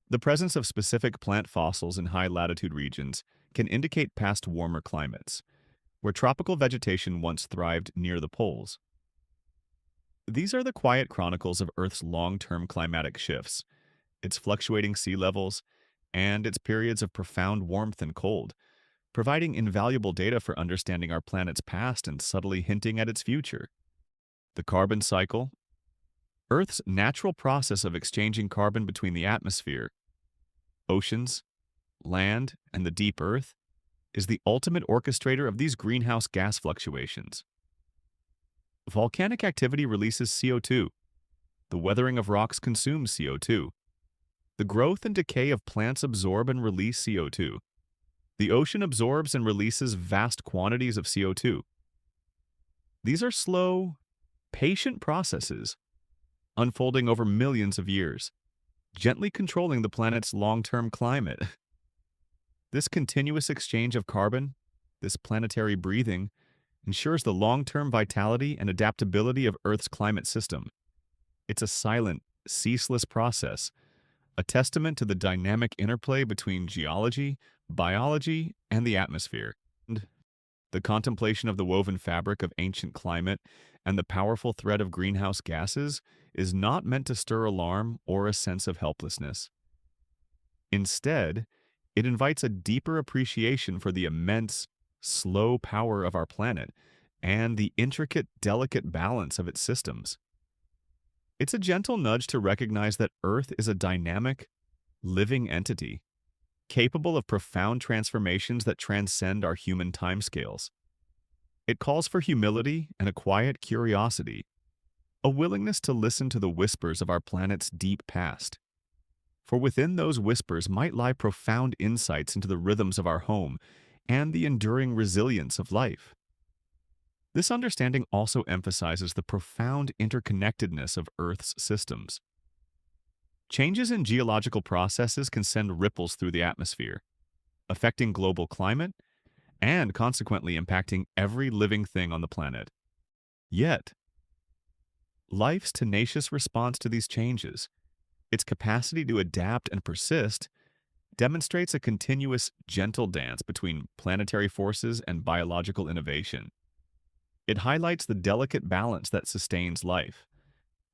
The presence of specific plant fossils in high-latitude regions can indicate past warmer climates, where tropical vegetation once thrived near the poles. These are the quiet chronicles of Earth's long-term climatic shifts, its fluctuating sea levels, and its periods of profound warmth and cold, providing invaluable data for understanding our planet's past and subtly hinting at its future. The carbon cycle, Earth's natural process of exchanging carbon between the atmosphere, oceans, land, and the deep Earth is the ultimate orchestrator of these greenhouse gas fluctuations. Volcanic activity releases CO2. The weathering of rocks consumes CO2. The growth and decay of plants absorb and release CO2. The ocean absorbs and releases vast quantities of CO2. These are slow, patient processes unfolding over millions of years, gently controlling the planet's long-term climate. This continuous exchange of carbon, this planetary breathing, ensures the long-term vitality and adaptability of Earth's climate system. It's a silent, ceaseless process, a testament to the dynamic interplay between geology, biology, and the atmosphere. The contemplation of the woven fabric of ancient climate and the powerful thread of greenhouse gases is not meant to stir alarm or a sense of helplessness. Instead, it invites a deeper appreciation for the immense, slow power of our planet and the intricate, delicate balance of its systems. It's a gentle nudge to recognize that Earth is a dynamic, living entity, capable of profound transformations that transcend our human timescales. It calls for humility and a quiet curiosity, a willingness to listen to the whispers of our planet's deep past. For within those whispers might lie profound insights into the rhythms of our home and the enduring resilience of life. This understanding also emphasizes the profound interconnectedness of Earth's systems. Changes in geological processes can send ripples through the atmosphere, affecting global climate and consequently impacting every living thing on the planet. Yet, life's tenacious response to these changes, its capacity to adapt and persist, demonstrates a continuous, gentle dance between planetary forces and biological innovation. It highlights the delicate balance that sustains life,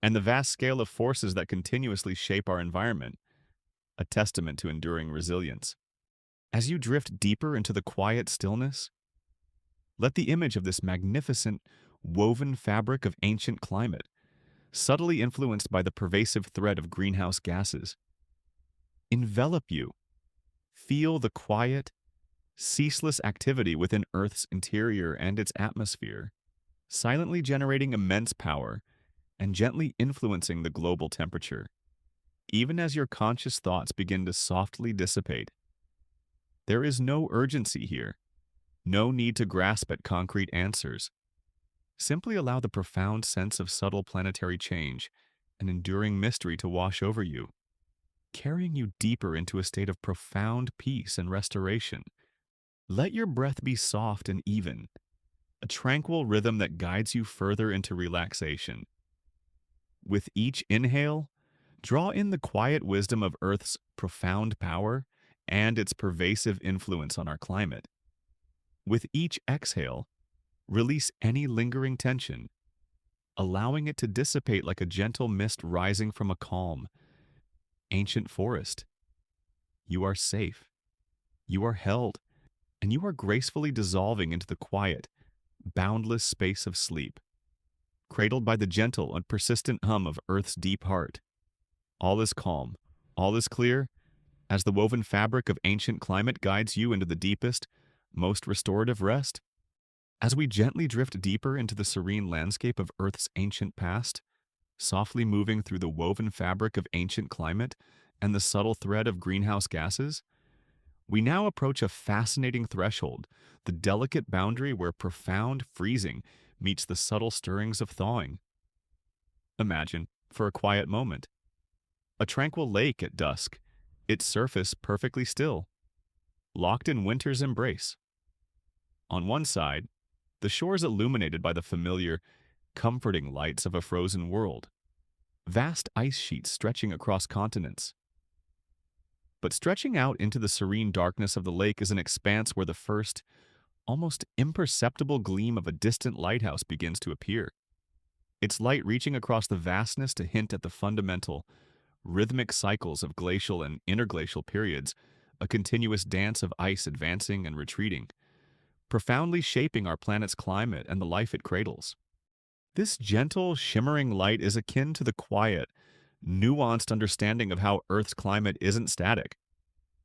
and the vast scale of forces that continuously shape our environment, a testament to enduring resilience. As you drift deeper into the quiet stillness, let the image of this magnificent, woven fabric of ancient climate, subtly influenced by the pervasive thread of greenhouse gases, envelop you. Feel the quiet, ceaseless activity within Earth's interior and its atmosphere, silently generating immense power and gently influencing the global temperature, even as your conscious thoughts begin to softly dissipate. There is no urgency here, no need to grasp at concrete answers. Simply allow the profound sense of subtle planetary change and enduring mystery to wash over you, carrying you deeper into a state of profound peace and restoration. Let your breath be soft and even, a tranquil rhythm that guides you further into relaxation. With each inhale, draw in the quiet wisdom of Earth's profound power and its pervasive influence on our climate. With each exhale, release any lingering tension, allowing it to dissipate like a gentle mist rising from a calm, ancient forest. You are safe, you are held, and you are gracefully dissolving into the quiet, boundless space of sleep, cradled by the gentle and persistent hum of Earth's deep heart. All is calm, all is clear, as the woven fabric of ancient climate guides you into the deepest, most restorative rest. As we gently drift deeper into the serene landscape of Earth's ancient past, softly moving through the woven fabric of ancient climate and the subtle thread of greenhouse gases, we now approach a fascinating threshold, the delicate boundary where profound freezing meets the subtle stirrings of thawing. Imagine, for a quiet moment, a tranquil lake at dusk, its surface perfectly still, locked in winter's embrace. On one side, the shore is illuminated by the familiar, comforting lights of a frozen world, vast ice sheets stretching across continents. But stretching out into the serene darkness of the lake is an expanse where the first, almost imperceptible gleam of a distant lighthouse begins to appear, its light reaching across the vastness to hint at the fundamental, rhythmic cycles of glacial and interglacial periods, a continuous dance of ice advancing and retreating, profoundly shaping our planet's climate and the life it cradles. This gentle, shimmering light is akin to the quiet, nuanced understanding of how Earth's climate isn't static,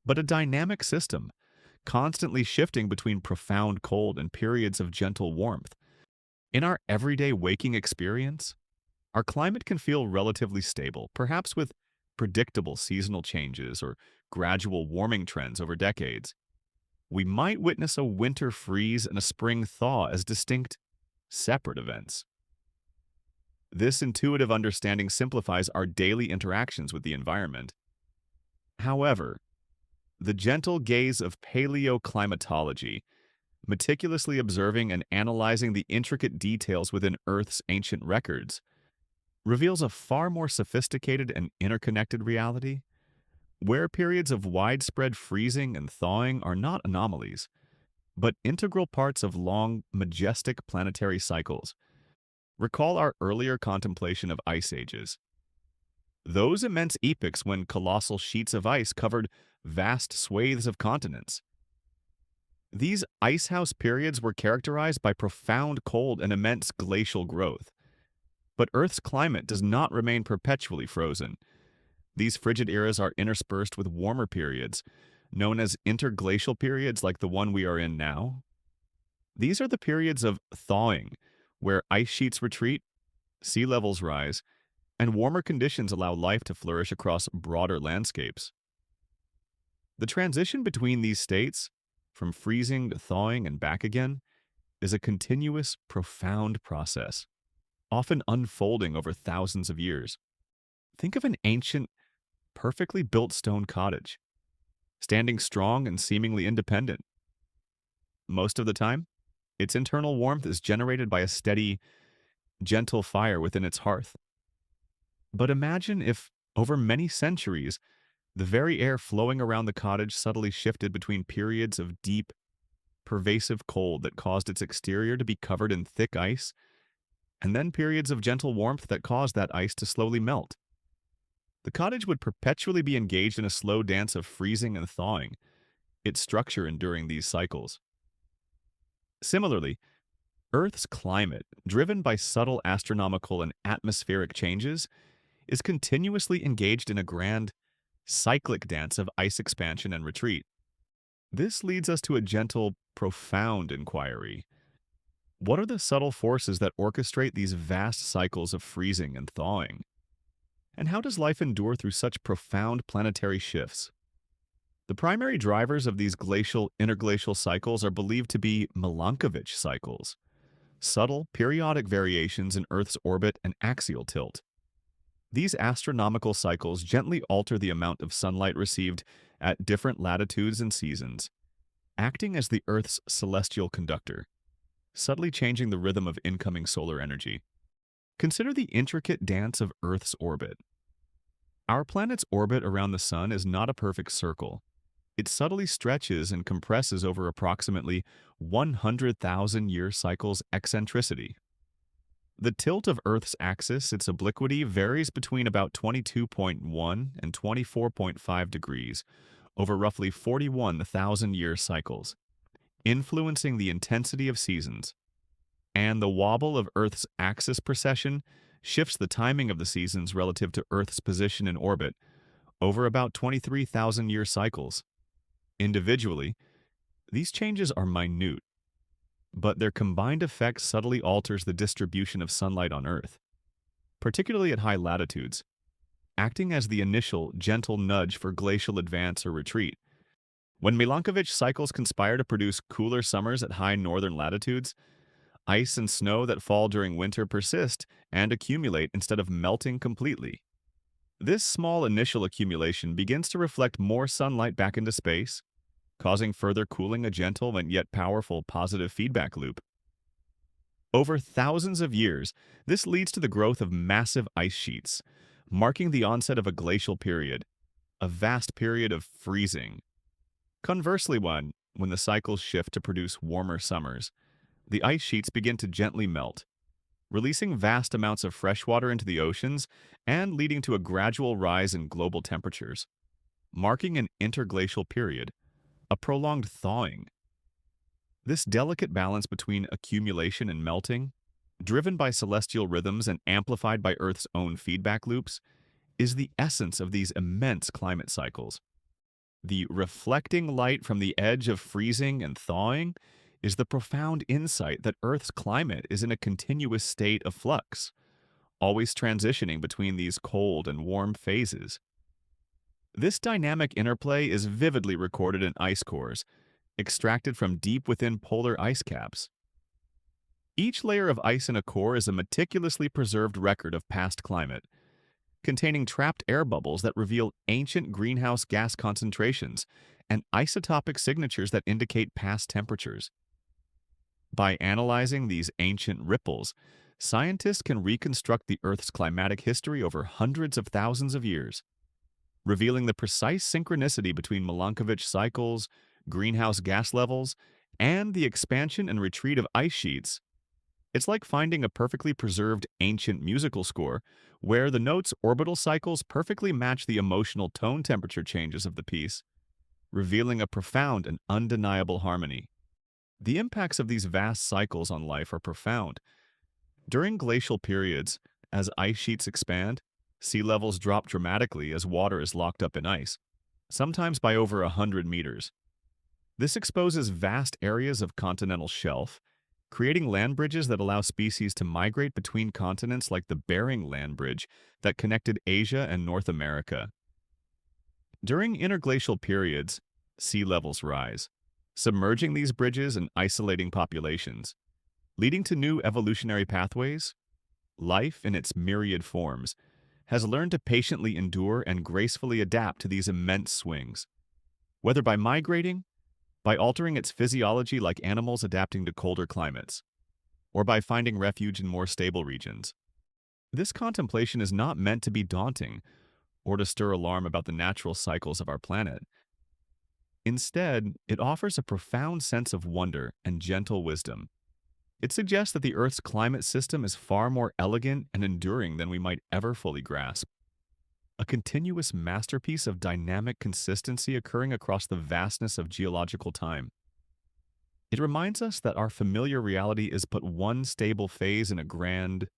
but a dynamic system, constantly shifting between profound cold and periods of gentle warmth. In our everyday waking experience, our climate can feel relatively stable, perhaps with predictable seasonal changes or gradual warming trends over decades. We might witness a winter freeze and a spring thaw as distinct, separate events. This intuitive understanding simplifies our daily interactions with the environment. However, the gentle gaze of paleoclimatology, meticulously observing and analyzing the intricate details within Earth's ancient records, reveals a far more sophisticated and interconnected reality, where periods of widespread freezing and thawing are not anomalies, but integral parts of long, majestic planetary cycles. Recall our earlier contemplation of ice ages. Those immense epochs when colossal sheets of ice covered vast swathes of continents. These icehouse periods were characterized by profound cold and immense glacial growth. But Earth's climate does not remain perpetually frozen. These frigid eras are interspersed with warmer periods, known as interglacial periods like the one we are in now. These are the periods of thawing, where ice sheets retreat, sea levels rise, and warmer conditions allow life to flourish across broader landscapes. The transition between these states, from freezing to thawing and back again, is a continuous, profound process, often unfolding over thousands of years. Think of an ancient, perfectly built stone cottage, standing strong and seemingly independent. Most of the time, its internal warmth is generated by a steady, gentle fire within its hearth. But imagine if, over many centuries, the very air flowing around the cottage subtly shifted between periods of deep, pervasive cold that caused its exterior to be covered in thick ice, and then periods of gentle warmth that caused that ice to slowly melt. The cottage would perpetually be engaged in a slow dance of freezing and thawing, its structure enduring these cycles. Similarly, Earth's climate, driven by subtle astronomical and atmospheric changes, is continuously engaged in a grand, cyclic dance of ice expansion and retreat. This leads us to a gentle, profound inquiry. What are the subtle forces that orchestrate these vast cycles of freezing and thawing? And how does life endure through such profound planetary shifts? The primary drivers of these glacial, interglacial cycles are believed to be Milankovitch cycles, subtle, periodic variations in Earth's orbit and axial tilt. These astronomical cycles gently alter the amount of sunlight received at different latitudes and seasons, acting as the Earth's celestial conductor, subtly changing the rhythm of incoming solar energy. Consider the intricate dance of Earth's orbit. Our planet's orbit around the Sun is not a perfect circle. It subtly stretches and compresses over approximately 100,000-year cycles eccentricity. The tilt of Earth's axis, its obliquity, varies between about 22.1 and 24.5 degrees over roughly 41,000-year cycles, influencing the intensity of seasons. And the wobble of Earth's axis precession shifts the timing of the seasons relative to Earth's position in orbit over about 23,000-year cycles. Individually, these changes are minute, but their combined effect subtly alters the distribution of sunlight on Earth, particularly at high latitudes, acting as the initial, gentle nudge for glacial advance or retreat. When Milankovitch cycles conspire to produce cooler summers at high northern latitudes, ice and snow that fall during winter persist and accumulate instead of melting completely. This small initial accumulation begins to reflect more sunlight back into space, causing further cooling, a gentle and yet powerful positive feedback loop. Over thousands of years, this leads to the growth of massive ice sheets, marking the onset of a glacial period, a vast period of freezing. Conversely, when the cycles shift to produce warmer summers, the ice sheets begin to gently melt, releasing vast amounts of fresh water into the oceans and leading to a gradual rise in global temperatures, marking an interglacial period, a prolonged thawing. This delicate balance between accumulation and melting, driven by celestial rhythms and amplified by Earth's own feedback loops, is the essence of these immense climate cycles. The reflecting light from the edge of freezing and thawing is the profound insight that Earth's climate is in a continuous state of flux, always transitioning between these cold and warm phases. This dynamic interplay is vividly recorded in ice cores, extracted from deep within polar ice caps. Each layer of ice in a core is a meticulously preserved record of past climate, containing trapped air bubbles that reveal ancient greenhouse gas concentrations and isotopic signatures that indicate past temperatures. By analyzing these ancient ripples, scientists can reconstruct the Earth's climatic history over hundreds of thousands of years, revealing the precise synchronicity between Milankovitch cycles, greenhouse gas levels, and the expansion and retreat of ice sheets. It's like finding a perfectly preserved ancient musical score where the notes' orbital cycles perfectly match the emotional tone temperature changes of the piece, revealing a profound and undeniable harmony. The impacts of these vast cycles on life are profound. During glacial periods, as ice sheets expand, sea levels drop dramatically as water is locked up in ice, sometimes by over 100 meters. This exposes vast areas of continental shelf, creating land bridges that allow species to migrate between continents like the Bering Land Bridge that connected Asia and North America. During interglacial periods, sea levels rise, submerging these bridges and isolating populations, leading to new evolutionary pathways. Life, in its myriad forms, has learned to patiently endure and gracefully adapt to these immense swings, whether by migrating, by altering its physiology like animals adapting to colder climates, or by finding refuge in more stable regions. This contemplation is not meant to be daunting or to stir alarm about the natural cycles of our planet. Instead, it offers a profound sense of wonder and gentle wisdom. It suggests that the Earth's climate system is far more elegant and enduring than we might ever fully grasp. A continuous masterpiece of dynamic consistency occurring across the vastness of geological time. It reminds us that our familiar reality is but one stable phase in a grand,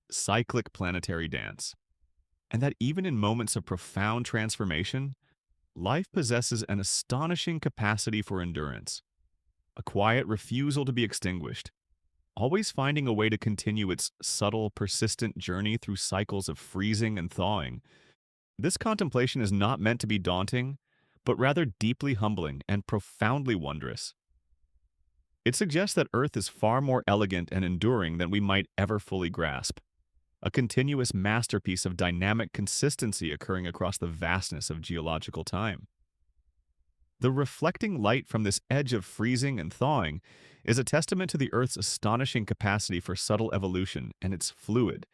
cyclic planetary dance, and that even in moments of profound transformation, life possesses an astonishing capacity for endurance, a quiet refusal to be extinguished, always finding a way to continue its subtle, persistent journey through cycles of freezing and thawing. This contemplation is not meant to be daunting, but rather deeply humbling and profoundly wondrous. It suggests that Earth is far more elegant and enduring than we might ever fully grasp, a continuous masterpiece of dynamic consistency occurring across the vastness of geological time. The reflecting light from this edge of freezing and thawing is a testament to the Earth's astonishing capacity for subtle evolution and its fluid,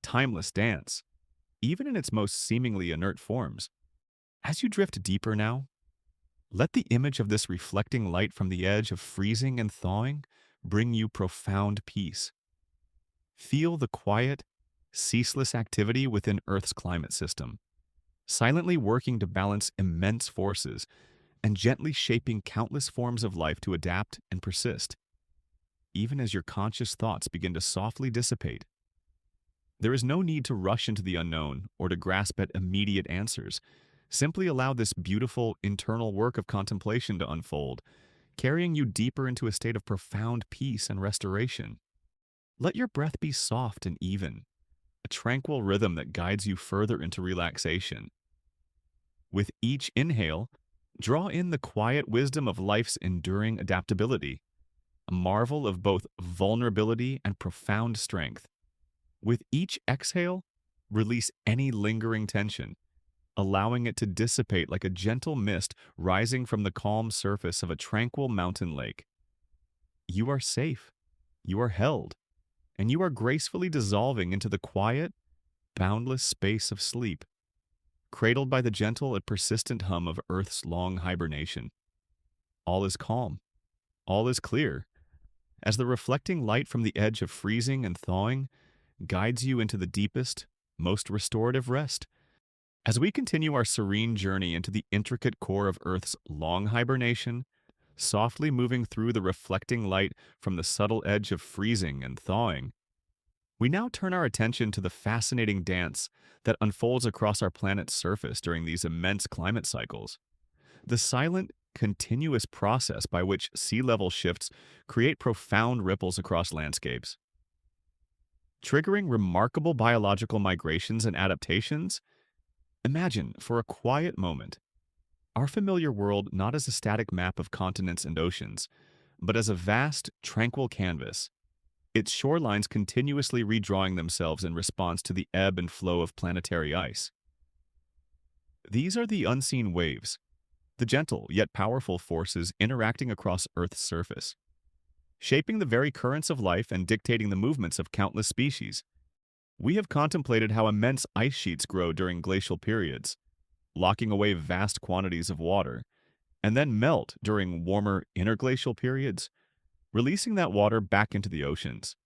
timeless dance, even in its most seemingly inert forms. As you drift deeper now, let the image of this reflecting light from the edge of freezing and thawing bring you profound peace. Feel the quiet, ceaseless activity within Earth's climate system, silently working to balance immense forces and gently shaping countless forms of life to adapt and persist, even as your conscious thoughts begin to softly dissipate. There is no need to rush into the unknown or to grasp at immediate answers. Simply allow this beautiful internal work of contemplation to unfold, carrying you deeper into a state of profound peace and restoration. Let your breath be soft and even, a tranquil rhythm that guides you further into relaxation. With each inhale, draw in the quiet wisdom of life's enduring adaptability, a marvel of both vulnerability and profound strength. With each exhale, release any lingering tension, allowing it to dissipate like a gentle mist rising from the calm surface of a tranquil mountain lake. You are safe, you are held, and you are gracefully dissolving into the quiet, boundless space of sleep, cradled by the gentle and persistent hum of Earth's long hibernation. All is calm, all is clear, as the reflecting light from the edge of freezing and thawing guides you into the deepest, most restorative rest. As we continue our serene journey into the intricate core of Earth's long hibernation, softly moving through the reflecting light from the subtle edge of freezing and thawing, We now turn our attention to the fascinating dance that unfolds across our planet's surface during these immense climate cycles. The silent, continuous process by which sea level shifts create profound ripples across landscapes, triggering remarkable biological migrations and adaptations. Imagine, for a quiet moment, our familiar world not as a static map of continents and oceans, but as a vast, tranquil canvas, its shorelines continuously redrawing themselves in response to the ebb and flow of planetary ice. These are the unseen waves, the gentle yet powerful forces interacting across Earth's surface, shaping the very currents of life and dictating the movements of countless species. We have contemplated how immense ice sheets grow during glacial periods, locking away vast quantities of water, and then melt during warmer interglacial periods, releasing that water back into the oceans.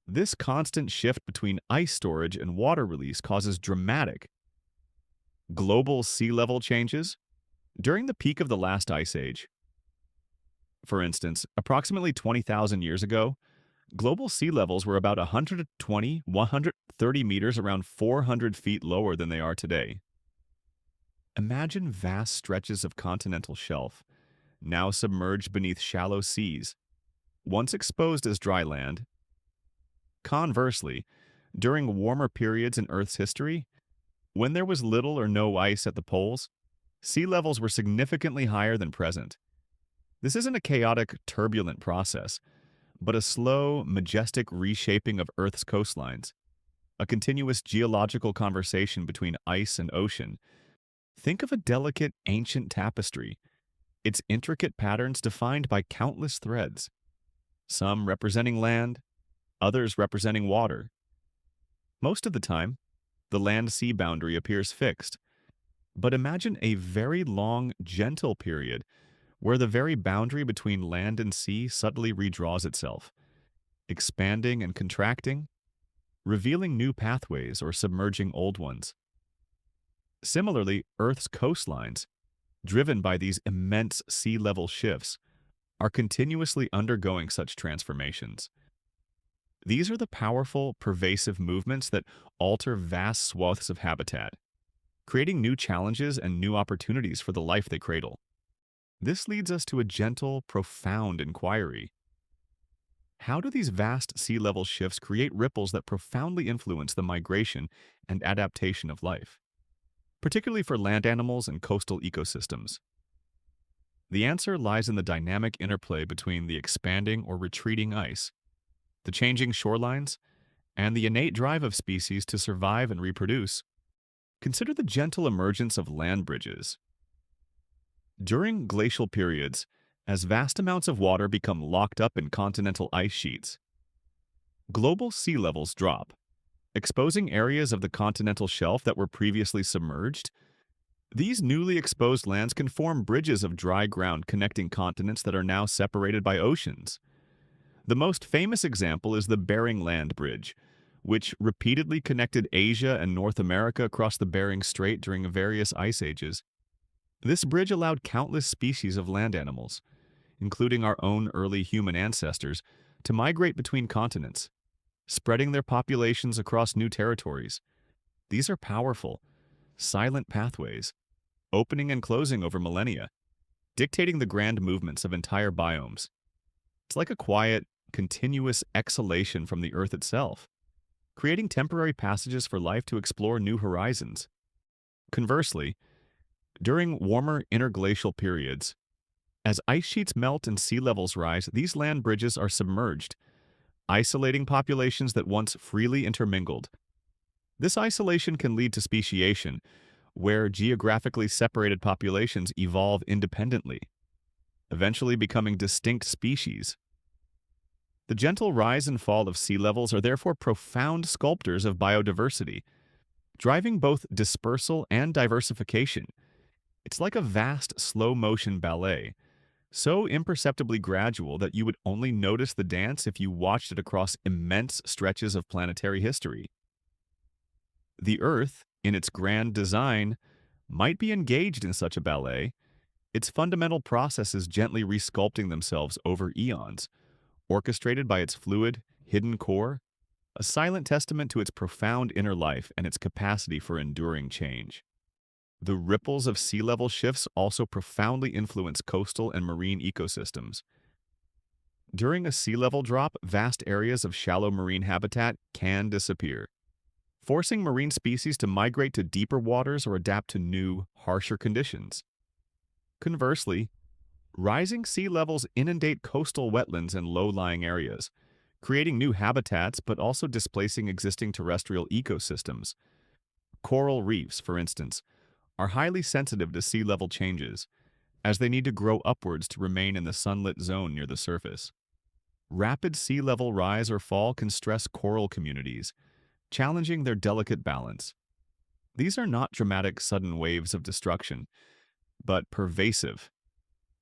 This constant shift between ice storage and water release causes dramatic global sea level changes. During the peak of the last ice age, for instance, approximately 20,000 years ago, global sea levels were about 120–130 meters, around 400 feet lower than they are today. Imagine vast stretches of continental shelf, now submerged beneath shallow seas, once exposed as dry land. Conversely, during warmer periods in Earth's history, when there was little or no ice at the poles, sea levels were significantly higher than present. This isn't a chaotic, turbulent process, but a slow, majestic reshaping of Earth's coastlines, a continuous geological conversation between ice and ocean. Think of a delicate, ancient tapestry, its intricate patterns defined by countless threads, some representing land, others representing water. Most of the time, the land-sea boundary appears fixed, but imagine a very long, gentle period where the very boundary between land and sea subtly redraws itself, expanding and contracting, revealing new pathways or submerging old ones. Similarly, Earth's coastlines, driven by these immense sea level shifts, are continuously undergoing such transformations. These are the powerful, pervasive movements that alter vast swaths of habitat, creating new challenges and new opportunities for the life they cradle. This leads us to a gentle, profound inquiry. How do these vast sea level shifts create ripples that profoundly influence the migration and adaptation of life, particularly for land animals and coastal ecosystems? The answer lies in the dynamic interplay between the expanding or retreating ice, the changing shorelines, and the innate drive of species to survive and reproduce. Consider the gentle emergence of land bridges. During glacial periods, as vast amounts of water become locked up in continental ice sheets, global sea levels drop, exposing areas of the continental shelf that were previously submerged. These newly exposed lands can form bridges of dry ground connecting continents that are now separated by oceans. The most famous example is the Bering Land Bridge, which repeatedly connected Asia and North America across the Bering Strait during various ice ages. This bridge allowed countless species of land animals, including our own early human ancestors, to migrate between continents, spreading their populations across new territories. These are powerful, silent pathways, opening and closing over millennia, dictating the grand movements of entire biomes. It's like a quiet, continuous exhalation from the Earth itself, creating temporary passages for life to explore new horizons. Conversely, during warmer interglacial periods, as ice sheets melt and sea levels rise, these land bridges are submerged, isolating populations that once freely intermingled. This isolation can lead to speciation, where geographically separated populations evolve independently, eventually becoming distinct species. The gentle rise and fall of sea levels are therefore profound sculptors of biodiversity, driving both dispersal and diversification. It's like a vast, slow-motion ballet, so imperceptibly gradual that you would only notice the dance if you watched it across immense stretches of planetary history. The Earth, in its grand design, might be engaged in such a ballet, its fundamental processes gently resculpting themselves over eons, orchestrated by its fluid, hidden core. a silent testament to its profound inner life and its capacity for enduring change. The ripples of sea level shifts also profoundly influence coastal and marine ecosystems. During a sea level drop, vast areas of shallow marine habitat can disappear, forcing marine species to migrate to deeper waters or adapt to new, harsher conditions. Conversely, rising sea levels inundate coastal wetlands and low-lying areas, creating new habitats but also displacing existing terrestrial ecosystems. Coral reefs, for instance, are highly sensitive to sea level changes, as they need to grow upwards to remain in the sunlit zone near the surface. Rapid sea level rise or fall can stress coral communities, challenging their delicate balance. These are not dramatic sudden waves of destruction, but pervasive,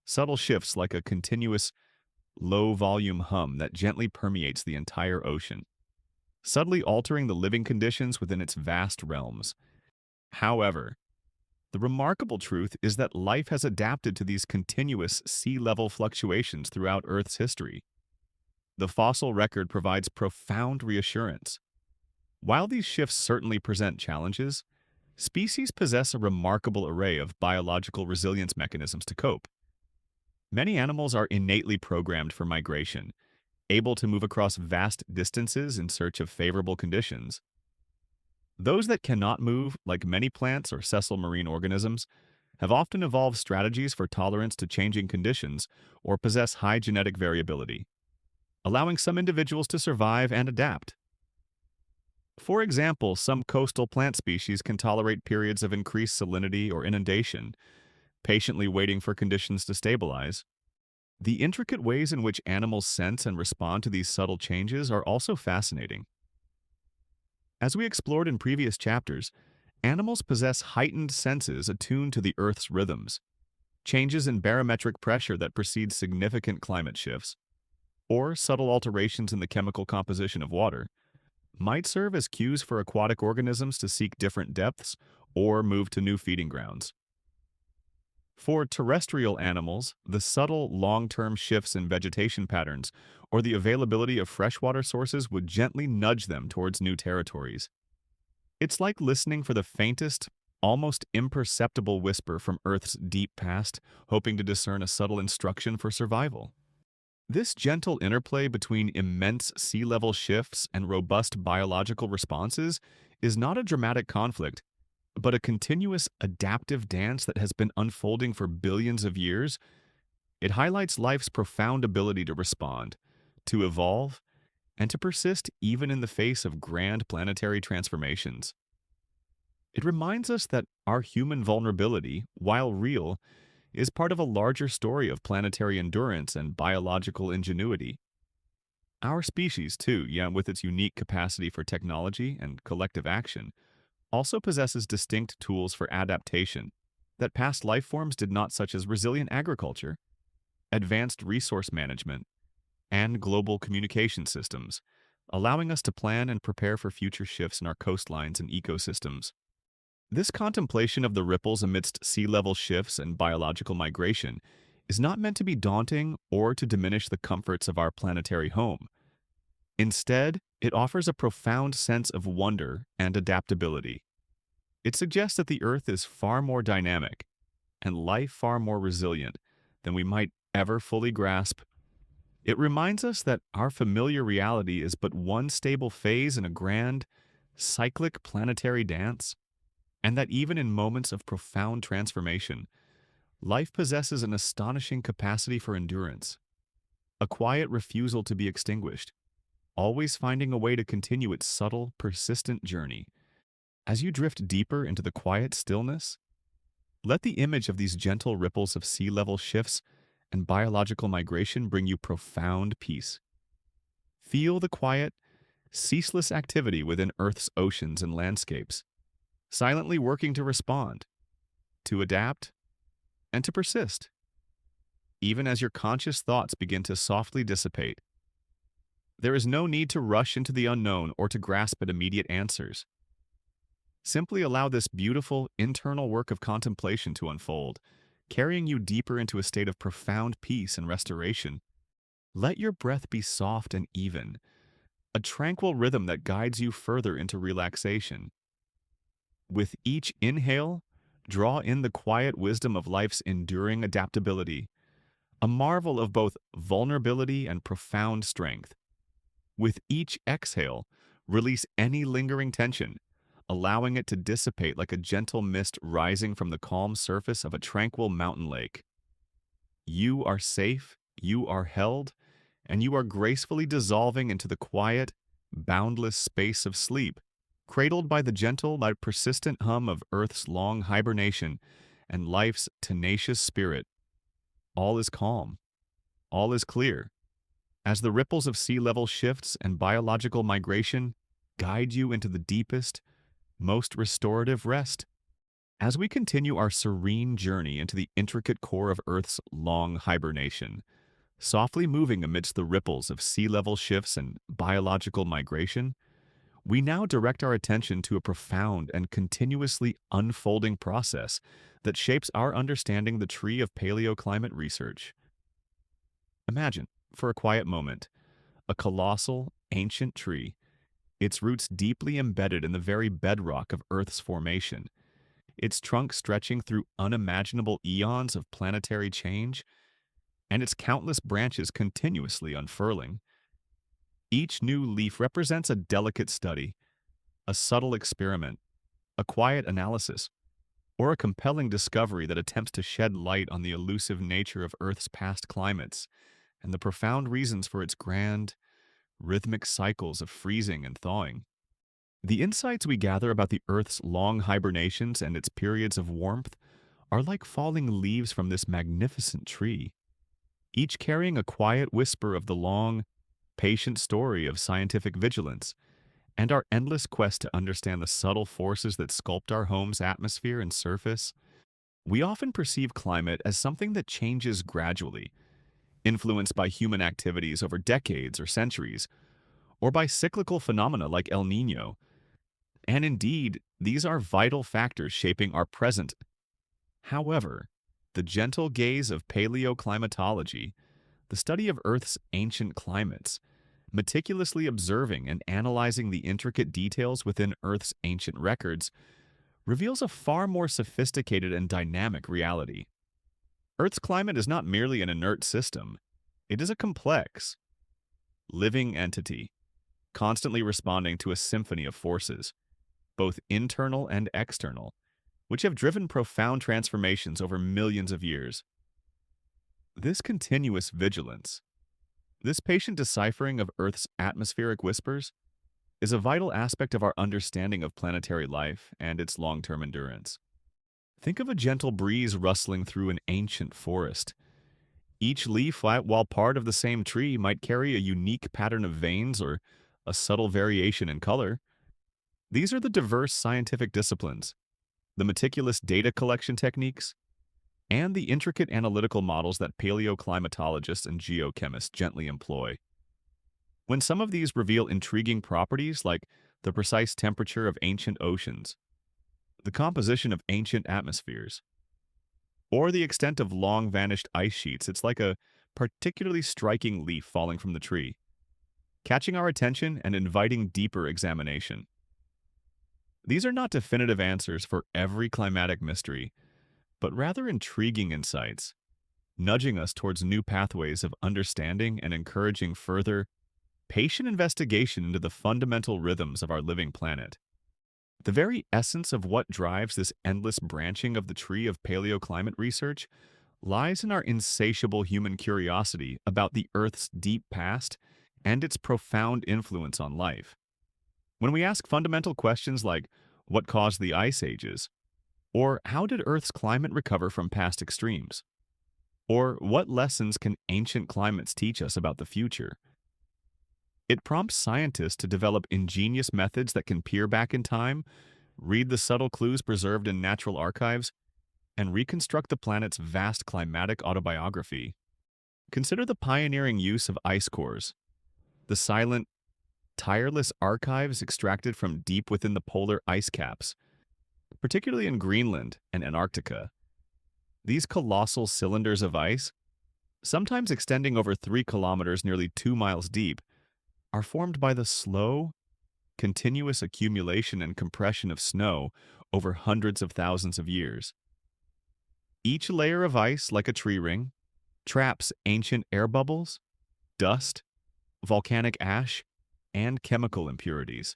subtle shifts like a continuous, low-volume hum that gently permeates the entire ocean, subtly altering the living conditions within its vast realms. However, the remarkable truth is that life has adapted to these continuous sea level fluctuations throughout Earth's history. The fossil record provides profound reassurance. While these shifts certainly present challenges, species possess a remarkable array of biological resilience mechanisms to cope. Many animals are innately programmed for migration, able to move across vast distances in search of favorable conditions. Those that cannot move, like many plants or sessile marine organisms, have often evolved strategies for tolerance to changing conditions or possess high genetic variability, allowing some individuals to survive and adapt. For example, some coastal plant species can tolerate periods of increased salinity or inundation, patiently waiting for conditions to stabilize. The intricate ways in which animals sense and respond to these subtle changes are also fascinating. As we explored in previous chapters, animals possess heightened senses attuned to the Earth's rhythms. Changes in barometric pressure that precede significant climate shifts, or subtle alterations in the chemical composition of water, might serve as cues for aquatic organisms to seek different depths or move to new feeding grounds. For terrestrial animals, the subtle long-term shifts in vegetation patterns or the availability of freshwater sources would gently nudge them towards new territories. It's like listening for the faintest, almost imperceptible whisper from Earth's deep past, hoping to discern a subtle instruction for survival. This gentle interplay between immense sea level shifts and robust biological responses is not a dramatic conflict, but a continuous adaptive dance that has been unfolding for billions of years. It highlights life's profound ability to respond, to evolve, and to persist even in the face of grand planetary transformations. It reminds us that our human vulnerability, while real, is part of a larger story of planetary endurance and biological ingenuity. Our species, too, with its unique capacity for technology and collective action, also possesses distinct tools for adaptation that past life forms did not, such as resilient agriculture, advanced resource management, and global communication systems, allowing us to plan and prepare for future shifts in our coastlines and ecosystems. This contemplation of the ripples amidst sea level shifts and biological migration is not meant to be daunting or to diminish the comforts of our planetary home. Instead, it offers a profound sense of wonder and adaptability. It suggests that the Earth is far more dynamic and life far more resilient than we might ever fully grasp. It reminds us that our familiar reality is but one stable phase in a grand, cyclic planetary dance, and that even in moments of profound transformation, life possesses an astonishing capacity for endurance, a quiet refusal to be extinguished, always finding a way to continue its subtle, persistent journey. As you drift deeper into the quiet stillness, let the image of these gentle ripples of sea level shifts and biological migration bring you profound peace. Feel the quiet, ceaseless activity within Earth's oceans and landscapes, silently working to respond, to adapt, and to persist, even as your conscious thoughts begin to softly dissipate. There is no need to rush into the unknown or to grasp at immediate answers. Simply allow this beautiful, internal work of contemplation to unfold, carrying you deeper into a state of profound peace and restoration. Let your breath be soft and even, a tranquil rhythm that guides you further into relaxation. With each inhale, draw in the quiet wisdom of life's enduring adaptability, a marvel of both vulnerability and profound strength. With each exhale, release any lingering tension, allowing it to dissipate like a gentle mist rising from the calm surface of a tranquil mountain lake. You are safe, you are held, and you are gracefully dissolving into the quiet, boundless space of sleep, cradled by the gentle but persistent hum of Earth's long hibernation and life's tenacious spirit. All is calm, all is clear, as the ripples of sea level shifts and biological migration guide you into the deepest, most restorative rest. As we continue our serene journey into the intricate core of Earth's long hibernation, softly moving amidst the ripples of sea level shifts and biological migration, we now direct our attention to a profound and continuously unfolding process that shapes our understanding the tree of paleoclimate research. Imagine, for a quiet moment, a colossal, ancient tree, its roots deeply embedded in the very bedrock of Earth's formation, its trunk stretching through unimaginable eons of planetary change, and its countless branches continuously unfurling. Each new leaf represents a delicate study, a subtle experiment, a quiet analysis, or a compelling discovery that attempts to shed light on the elusive nature of Earth's past climates and the profound reasons for its grand, rhythmic cycles of freezing and thawing. The insights we gather about the Earth's long hibernations and its periods of warmth are like falling leaves from this magnificent tree, each carrying a quiet whisper of the long, patient story of scientific vigilance and our endless quest to understand the subtle forces that sculpt our home's atmosphere and surface. We often perceive climate as something that changes gradually, influenced by human activities over decades or centuries, or by cyclical phenomena like El Niño. And indeed, these are vital factors shaping our present. However, the gentle gaze of paleoclimatology, the study of Earth's ancient climates, meticulously observing and analyzing the intricate details within Earth's ancient records, reveals a far more sophisticated and dynamic reality. Earth's climate is not merely an inert system. It is a complex, living entity, constantly responding to a symphony of forces, both internal and external, which have driven profound transformations over millions of years. This continuous vigilance, this patient deciphering of Earth's atmospheric whispers, is a vital aspect of our understanding of planetary life and its long-term endurance. Think of a gentle breeze rustling through an ancient forest. Each leaf, while part of the same tree, might carry a unique pattern of veins or a subtle variation in color. These are the diverse scientific disciplines, the meticulous data collection techniques, and the intricate analytical models that paleoclimatologists and geochemists gently employ. When some of these reveal intriguing properties like the precise temperature of ancient oceans, the composition of ancient atmospheres, or the extent of long-vanished ice sheets, it's like a particularly striking leaf falling from the tree, catching our attention and inviting deeper examination. These are not definitive answers for every climatic mystery, but rather intriguing insights, nudging us towards new pathways of understanding and encouraging further, patient investigation into the fundamental rhythms of our living planet. The very essence of what drives this endless branching of the tree of paleoclimate research lies in our insatiable human curiosity about the Earth's deep past and its profound influence on life. When we ask fundamental questions like, what caused the ice ages? Or how did Earth's climate recover from past extremes? Or what lessons can ancient climates teach us about the future? It prompts scientists to develop ingenious methods that can peer back in time, read the subtle clues preserved in natural archives, and reconstruct the planet's vast climatic autobiography. Consider the pioneering use of ice cores, the silent, tireless archives extracted from deep within the polar ice caps, particularly in Greenland and Antarctica. These colossal cylinders of ice, sometimes extending over 3 kilometers, nearly 2 miles deep, are formed by the slow, continuous accumulation and compression of snow over hundreds of thousands of years. Each layer of ice, like a tree ring, traps ancient air bubbles, dust, volcanic ash, and chemical impurities.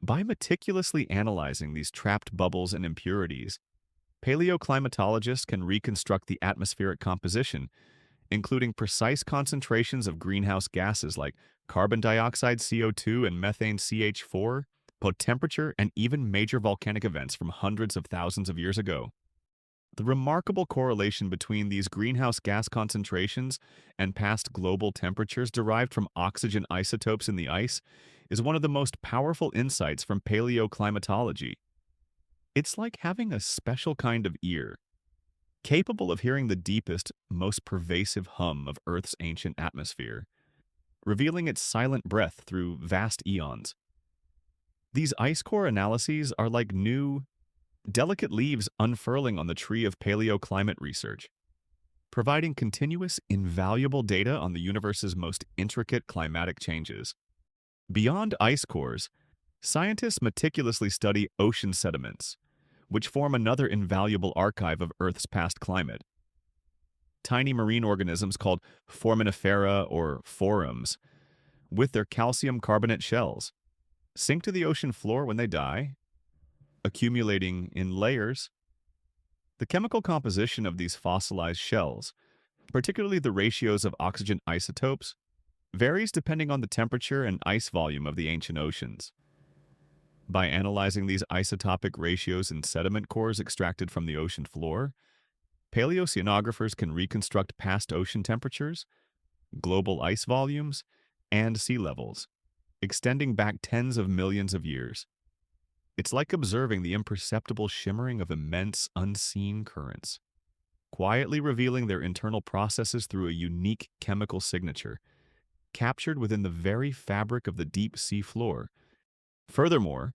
By meticulously analyzing these trapped bubbles and impurities, paleoclimatologists can reconstruct the atmospheric composition, including precise concentrations of greenhouse gases like carbon dioxide CO2 and methane CH4, both temperature and even major volcanic events from hundreds of thousands of years ago. The remarkable correlation between these greenhouse gas concentrations and past global temperatures derived from oxygen isotopes in the ice is one of the most powerful insights from paleoclimatology. It's like having a special kind of ear, capable of hearing the deepest, most pervasive hum of Earth's ancient atmosphere, revealing its silent breath through vast eons. These ice core analyses are like new, delicate leaves unfurling on the tree of paleoclimate research, providing continuous, invaluable data on the universe's most intricate climatic changes. Beyond ice cores, scientists meticulously study ocean sediments, which form another invaluable archive of Earth's past climate. Tiny marine organisms called foraminifera or forams, with their calcium carbonate shells, sink to the ocean floor when they die, accumulating in layers. The chemical composition of these fossilized shells, particularly the ratios of oxygen isotopes, varies depending on the temperature and ice volume of the ancient oceans. By analyzing these isotopic ratios in sediment cores extracted from the ocean floor, paleoceanographers can reconstruct past ocean temperatures, global ice volumes, and sea levels, extending back tens of millions of years. It's like observing the imperceptible shimmering of immense, unseen currents, quietly revealing their internal processes through a unique chemical signature, captured within the very fabric of the deep sea floor. Furthermore,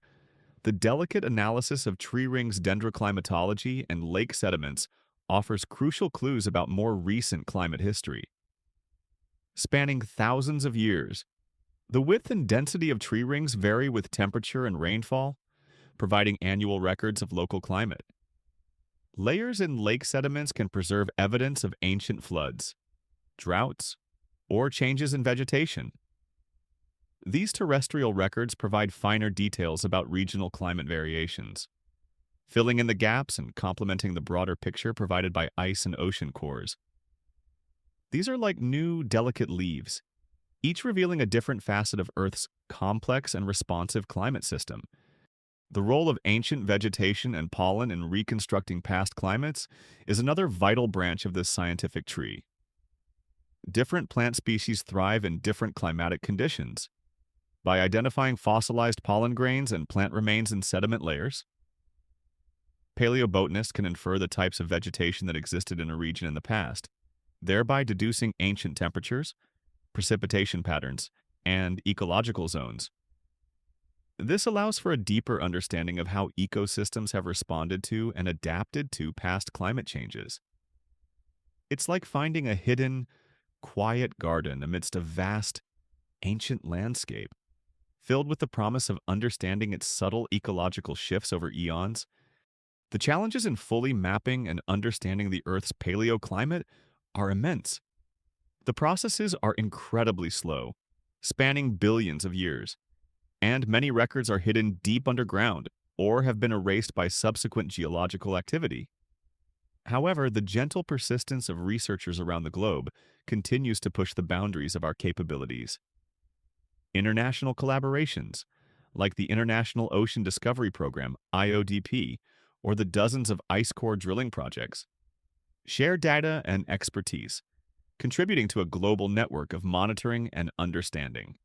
the delicate analysis of tree rings dendroclimatology and lake sediments offers crucial clues about more recent climate history. Spanning thousands of years, the width and density of tree rings vary with temperature and rainfall, providing annual records of local climate. Layers in lake sediments can preserve evidence of ancient floods, droughts, or changes in vegetation. These terrestrial records provide finer details about regional climate variations, filling in the gaps and complementing the broader picture provided by ice and ocean cores. These are like new, delicate leaves, each revealing a different facet of Earth's complex and responsive climate system. The role of ancient vegetation and pollen in reconstructing past climates is another vital branch of this scientific tree. Different plant species thrive in different climatic conditions. By identifying fossilized pollen grains and plant remains in sediment layers, paleobotanists can infer the types of vegetation that existed in a region in the past, thereby deducing ancient temperatures, precipitation patterns, and ecological zones. This allows for a deeper understanding of how ecosystems have responded to and adapted to past climate changes. It's like finding a hidden, quiet garden amidst a vast, ancient landscape, filled with the promise of understanding its subtle ecological shifts over eons. The challenges in fully mapping and understanding the Earth's paleoclimate are immense. The processes are incredibly slow, spanning billions of years, and many records are hidden deep underground or have been erased by subsequent geological activity. However, the gentle persistence of researchers around the globe continues to push the boundaries of our capabilities. International collaborations, like the International Ocean Discovery Program, IODP, or the dozens of ice core drilling projects, share data and expertise, contributing to a global network of monitoring and understanding.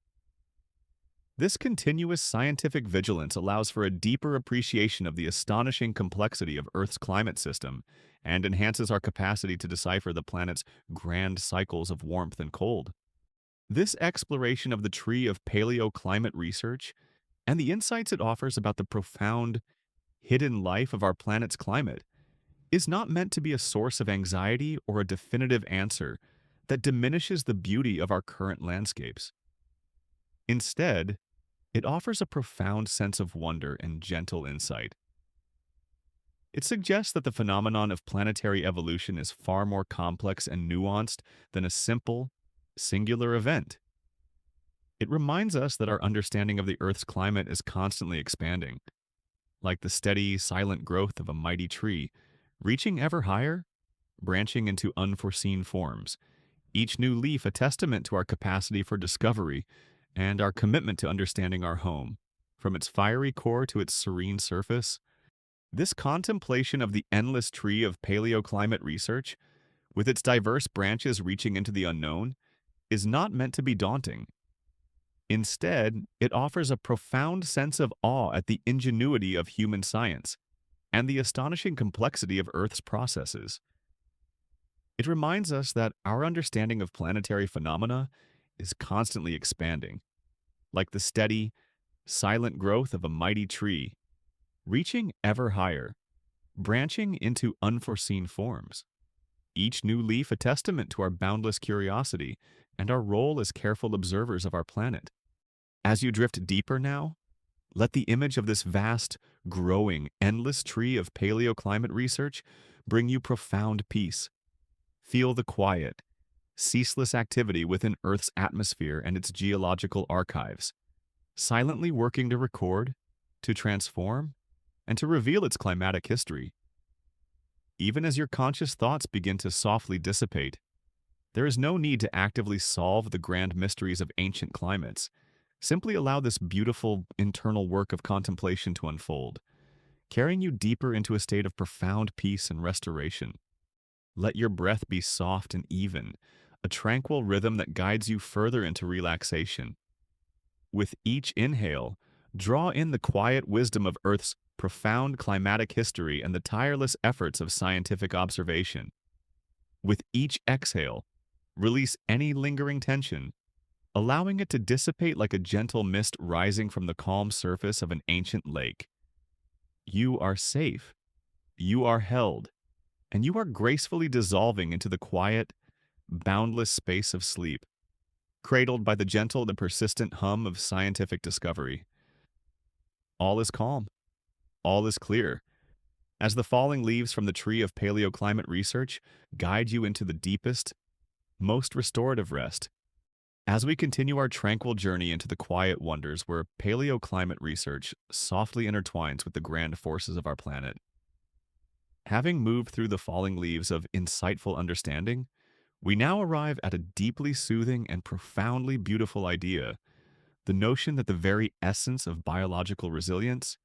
This continuous scientific vigilance allows for a deeper appreciation of the astonishing complexity of Earth's climate system and enhances our capacity to decipher the planet's grand cycles of warmth and cold. This exploration of the tree of paleoclimate research and the insights it offers about the profound, hidden life of our planet's climate is not meant to be a source of anxiety or a definitive answer that diminishes the beauty of our current landscapes. Instead, it offers a profound sense of wonder and gentle insight. It suggests that the phenomenon of planetary evolution is far more complex and nuanced than a simple, singular event. It reminds us that our understanding of the Earth's climate is constantly expanding, like the steady, silent growth of a mighty tree, reaching ever higher, branching into unforeseen forms, each new leaf a testament to our capacity for discovery and our commitment to understanding our home. From its fiery core to its serene surface, this contemplation of the endless tree of paleoclimate research, with its diverse branches reaching into the unknown, is not meant to be daunting. Instead, it offers a profound sense of awe at the ingenuity of human science and the astonishing complexity of Earth's processes. It reminds us that our understanding of planetary phenomena is constantly expanding, like the steady, silent growth of a mighty tree, reaching ever higher, branching into unforeseen forms. Each new leaf a testament to our boundless curiosity and our role as careful observers of our planet. As you drift deeper now, let the image of this vast, growing, endless tree of paleoclimate research bring you profound peace. Feel the quiet, ceaseless activity within Earth's atmosphere and its geological archives, silently working to record, to transform, and to reveal its climatic history. Even as your conscious thoughts begin to softly dissipate, there is no need to actively solve the grand mysteries of ancient climates. Simply allow this beautiful internal work of contemplation to unfold, carrying you deeper into a state of profound peace and restoration. Let your breath be soft and even, a tranquil rhythm that guides you further into relaxation. With each inhale, draw in the quiet wisdom of Earth's profound climatic history and the tireless efforts of scientific observation. With each exhale, release any lingering tension, allowing it to dissipate like a gentle mist rising from the calm surface of an ancient lake. You are safe, you are held, and you are gracefully dissolving into the quiet, boundless space of sleep, cradled by the gentle and persistent hum of scientific discovery. All is calm, all is clear, as the falling leaves from the tree of paleoclimate research guide you into the deepest, most restorative rest. As we continue our tranquil journey into the quiet wonders where paleoclimate research softly intertwines with the grand forces of our planet. Having moved through the falling leaves of insightful understanding, we now arrive at a deeply soothing and profoundly beautiful idea, the notion that the very essence of biological resilience,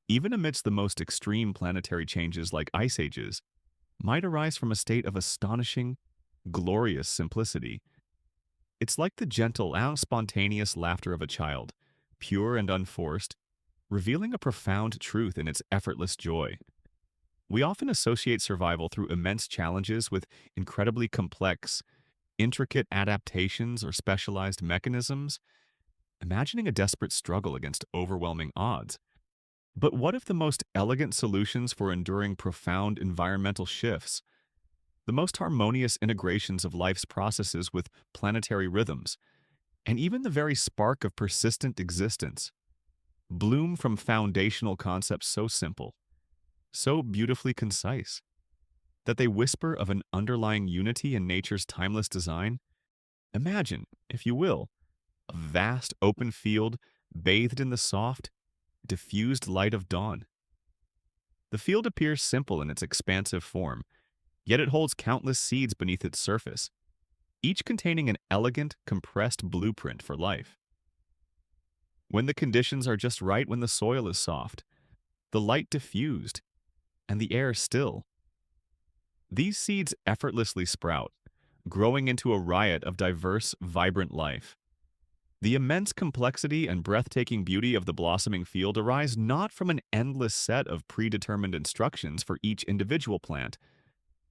even amidst the most extreme planetary changes like ice ages, might arise from a state of astonishing, glorious simplicity. It's like the gentle and spontaneous laughter of a child, pure and unforced, revealing a profound truth in its effortless joy. We often associate survival through immense challenges with incredibly complex, intricate adaptations or specialized mechanisms, imagining a desperate struggle against overwhelming odds. But what if the most elegant solutions for enduring profound environmental shifts, the most harmonious integrations of life's processes with planetary rhythms, and even the very spark of persistent existence, bloom from foundational concepts so simple, so beautifully concise, that they whisper of an underlying unity in nature's timeless design? Imagine, if you will, a vast open field bathed in the soft, diffused light of dawn. The field appears simple in its expansive form, yet it holds countless seeds beneath its surface, each containing an elegant, compressed blueprint for life. When the conditions are just right, when the soil is soft, the light diffused, and the air still, these seeds effortlessly sprout, growing into a riot of diverse, vibrant life. The immense complexity and breathtaking beauty of the blossoming field arise not from an endless set of predetermined instructions for each individual plant,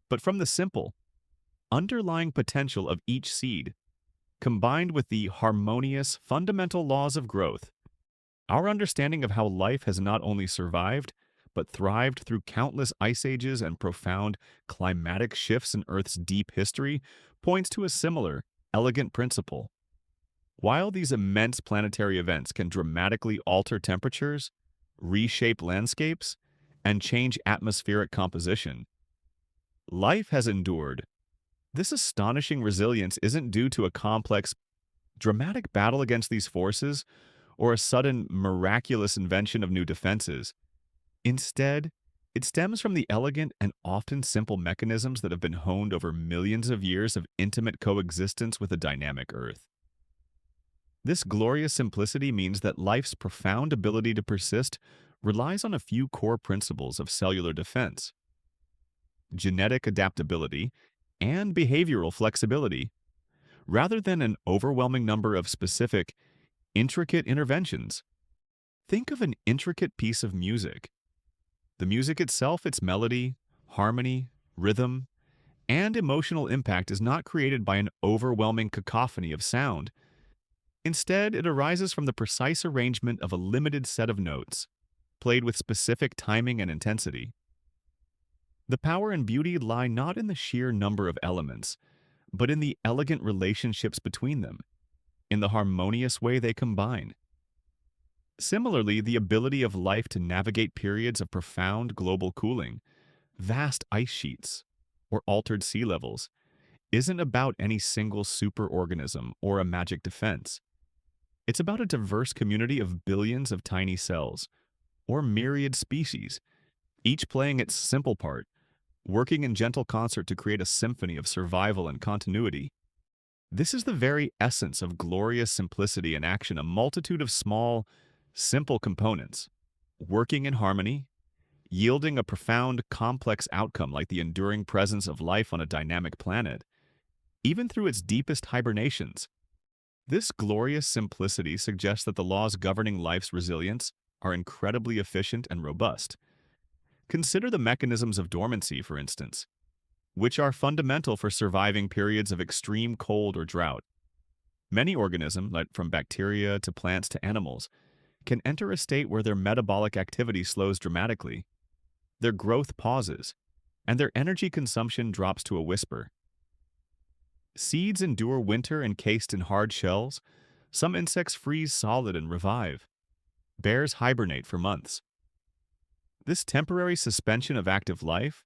but from the simple, underlying potential of each seed, combined with the harmonious, fundamental laws of growth. Our understanding of how life has not only survived, but thrived through countless ice ages and profound climatic shifts in Earth's deep history points to a similar, elegant principle. While these immense planetary events can dramatically alter temperatures, reshape landscapes, and change atmospheric composition, life has endured. This astonishing resilience isn't due to a complex, dramatic battle against these forces or a sudden, miraculous invention of new defenses. Instead, it stems from the elegant and often simple mechanisms that have been honed over millions of years of intimate coexistence with a dynamic Earth. This glorious simplicity means that life's profound ability to persist relies on a few core principles of cellular defense: genetic adaptability and behavioral flexibility, rather than an overwhelming number of specific, intricate interventions. Think of an intricate piece of music. The music itself, its melody, harmony, rhythm, and emotional impact is not created by an overwhelming cacophony of sound. Instead, it arises from the precise arrangement of a limited set of notes, played with specific timing and intensity. The power and beauty lie not in the sheer number of elements, but in the elegant relationships between them, in the harmonious way they combine. Similarly, the ability of life to navigate periods of profound global cooling, vast ice sheets, or altered sea levels isn't about any single superorganism or a magic defense. It's about a diverse community of billions of tiny cells, or myriad species, each playing its simple part, working in gentle concert to create a symphony of survival and continuity. This is the very essence of glorious simplicity in action: a multitude of small, simple components, working in harmony, yielding a profound, complex outcome like the enduring presence of life on a dynamic planet, even through its deepest hibernations. This glorious simplicity suggests that the laws governing life's resilience are incredibly efficient and robust. Consider the mechanisms of dormancy, for instance, which are fundamental for surviving periods of extreme cold or drought. Many organisms, like from bacteria to plants to animals, can enter a state where their metabolic activity slows dramatically, their growth pauses, and their energy consumption drops to a whisper. Seeds endure winter encased in hard shells. Some insects freeze solid and revive. Bears hibernate for months. This temporary suspension of active life,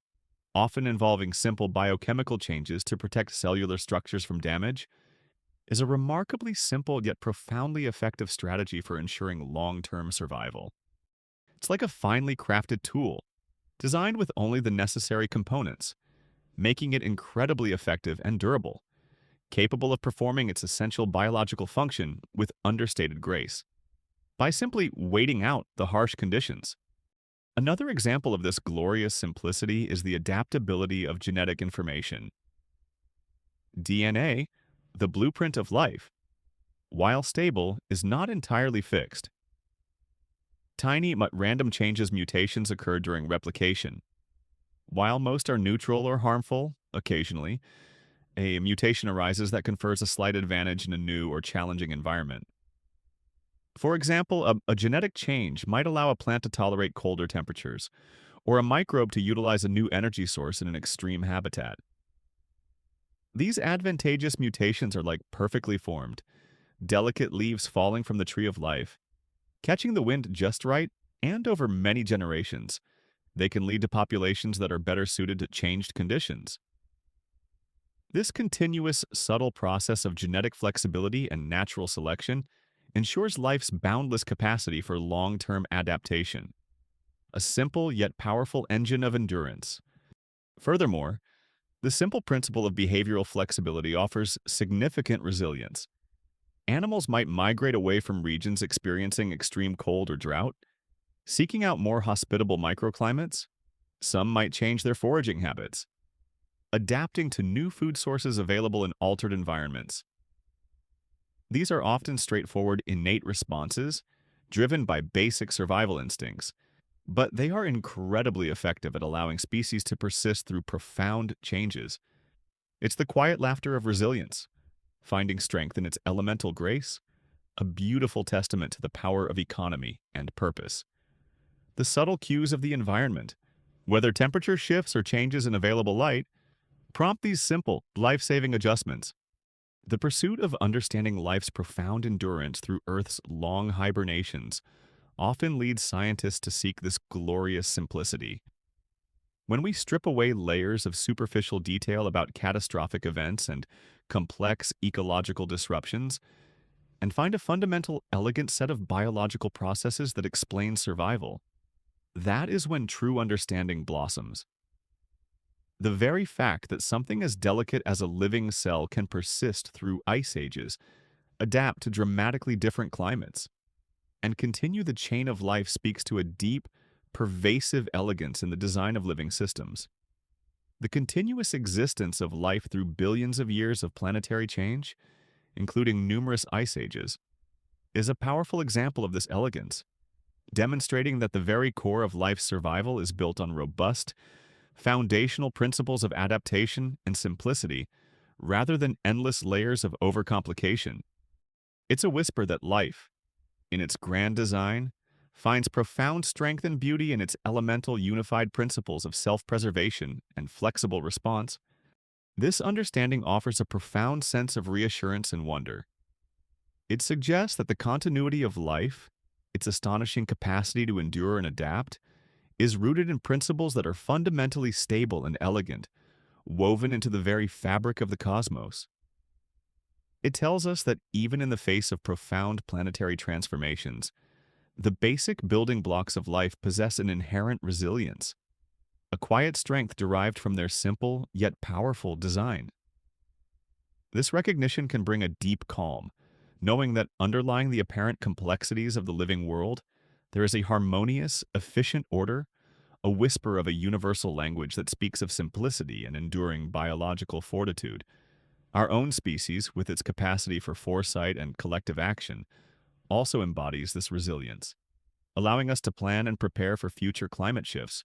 often involving simple biochemical changes to protect cellular structures from damage, is a remarkably simple yet profoundly effective strategy for ensuring long-term survival. It's like a finely crafted tool, designed with only the necessary components, making it incredibly effective and durable, capable of performing its essential biological function with understated grace, by simply waiting out the harsh conditions. Another example of this glorious simplicity is the adaptability of genetic information. DNA, the blueprint of life, while stable, is not entirely fixed. Tiny but random mutations occur during replication. While most are neutral or harmful, occasionally, a mutation arises that confers a slight advantage in a new or challenging environment. For example, a genetic change might allow a plant to tolerate colder temperatures, or a microbe to utilize a new energy source in an extreme habitat. These advantageous mutations are like perfectly formed, delicate leaves falling from the tree of life. Catching the wind just right, and over many generations, they can lead to populations that are better suited to changed conditions. This continuous, subtle process of genetic flexibility and natural selection ensures life's boundless capacity for long-term adaptation, a simple yet powerful engine of endurance. Furthermore, the simple principle of behavioral flexibility offers significant resilience. Animals might migrate away from regions experiencing extreme cold or drought, seeking out more hospitable microclimates. Some might change their foraging habits, adapting to new food sources available in altered environments. These are often straightforward, innate responses, driven by basic survival instincts, but they are incredibly effective at allowing species to persist through profound changes. It's the quiet laughter of resilience, finding strength in its elemental grace, a beautiful testament to the power of economy and purpose. The subtle cues of the environment, whether temperature shifts or changes in available light, prompt these simple, life-saving adjustments. The pursuit of understanding life's profound endurance through Earth's long hibernations often leads scientists to seek this glorious simplicity. When we strip away layers of superficial detail about catastrophic events and complex ecological disruptions, and find a fundamental, elegant set of biological processes that explain survival, that is when true understanding blossoms. The very fact that something as delicate as a living cell can persist through ice ages, adapt to dramatically different climates, and continue the chain of life speaks to a deep, pervasive elegance in the design of living systems. The continuous existence of life through billions of years of planetary change, including numerous ice ages, is a powerful example of this elegance, demonstrating that the very core of life's survival is built on robust, foundational principles of adaptation and simplicity rather than endless layers of overcomplication. It's a whisper that life, in its grand design, finds profound strength and beauty in its elemental unified principles of self-preservation and flexible response. This understanding offers a profound sense of reassurance and wonder. It suggests that the continuity of life, its astonishing capacity to endure and adapt, is rooted in principles that are fundamentally stable and elegant, woven into the very fabric of the cosmos. It tells us that even in the face of profound planetary transformations, the basic building blocks of life possess an inherent resilience, a quiet strength derived from their simple yet powerful design. This recognition can bring a deep calm, knowing that underlying the apparent complexities of the living world, there is a harmonious, efficient order, a whisper of a universal language that speaks of simplicity and enduring biological fortitude. Our own species, with its capacity for foresight and collective action, also embodies this resilience, allowing us to plan and prepare for future climate shifts,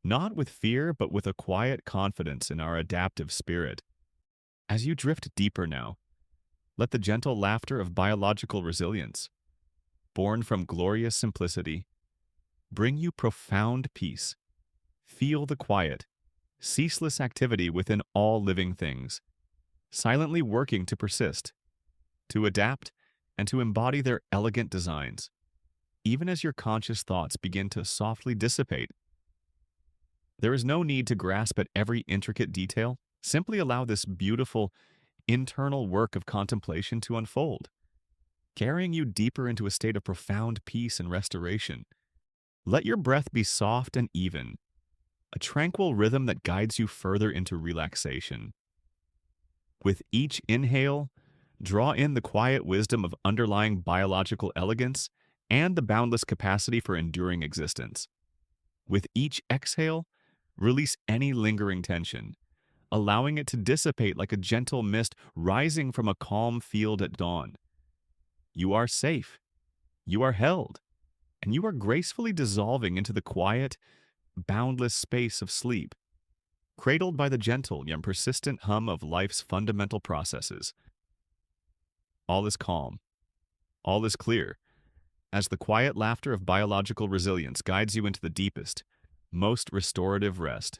not with fear, but with a quiet confidence in our adaptive spirit. As you drift deeper now, let the gentle laughter of biological resilience, born from glorious simplicity, bring you profound peace. Feel the quiet, ceaseless activity within all living things, silently working to persist, to adapt, and to embody their elegant designs, even as your conscious thoughts begin to softly dissipate. There is no need to grasp at every intricate detail. Simply allow this beautiful, internal work of contemplation to unfold, carrying you deeper into a state of profound peace and restoration. Let your breath be soft and even, a tranquil rhythm that guides you further into relaxation. With each inhale, draw in the quiet wisdom of underlying biological elegance and the boundless capacity for enduring existence. With each exhale, release any lingering tension, allowing it to dissipate like a gentle mist rising from a calm field at dawn. You are safe, you are held, and you are gracefully dissolving into the quiet, boundless space of sleep, cradled by the gentle yet persistent hum of life's fundamental processes. All is calm, all is clear, as the quiet laughter of biological resilience guides you into the deepest, most restorative rest.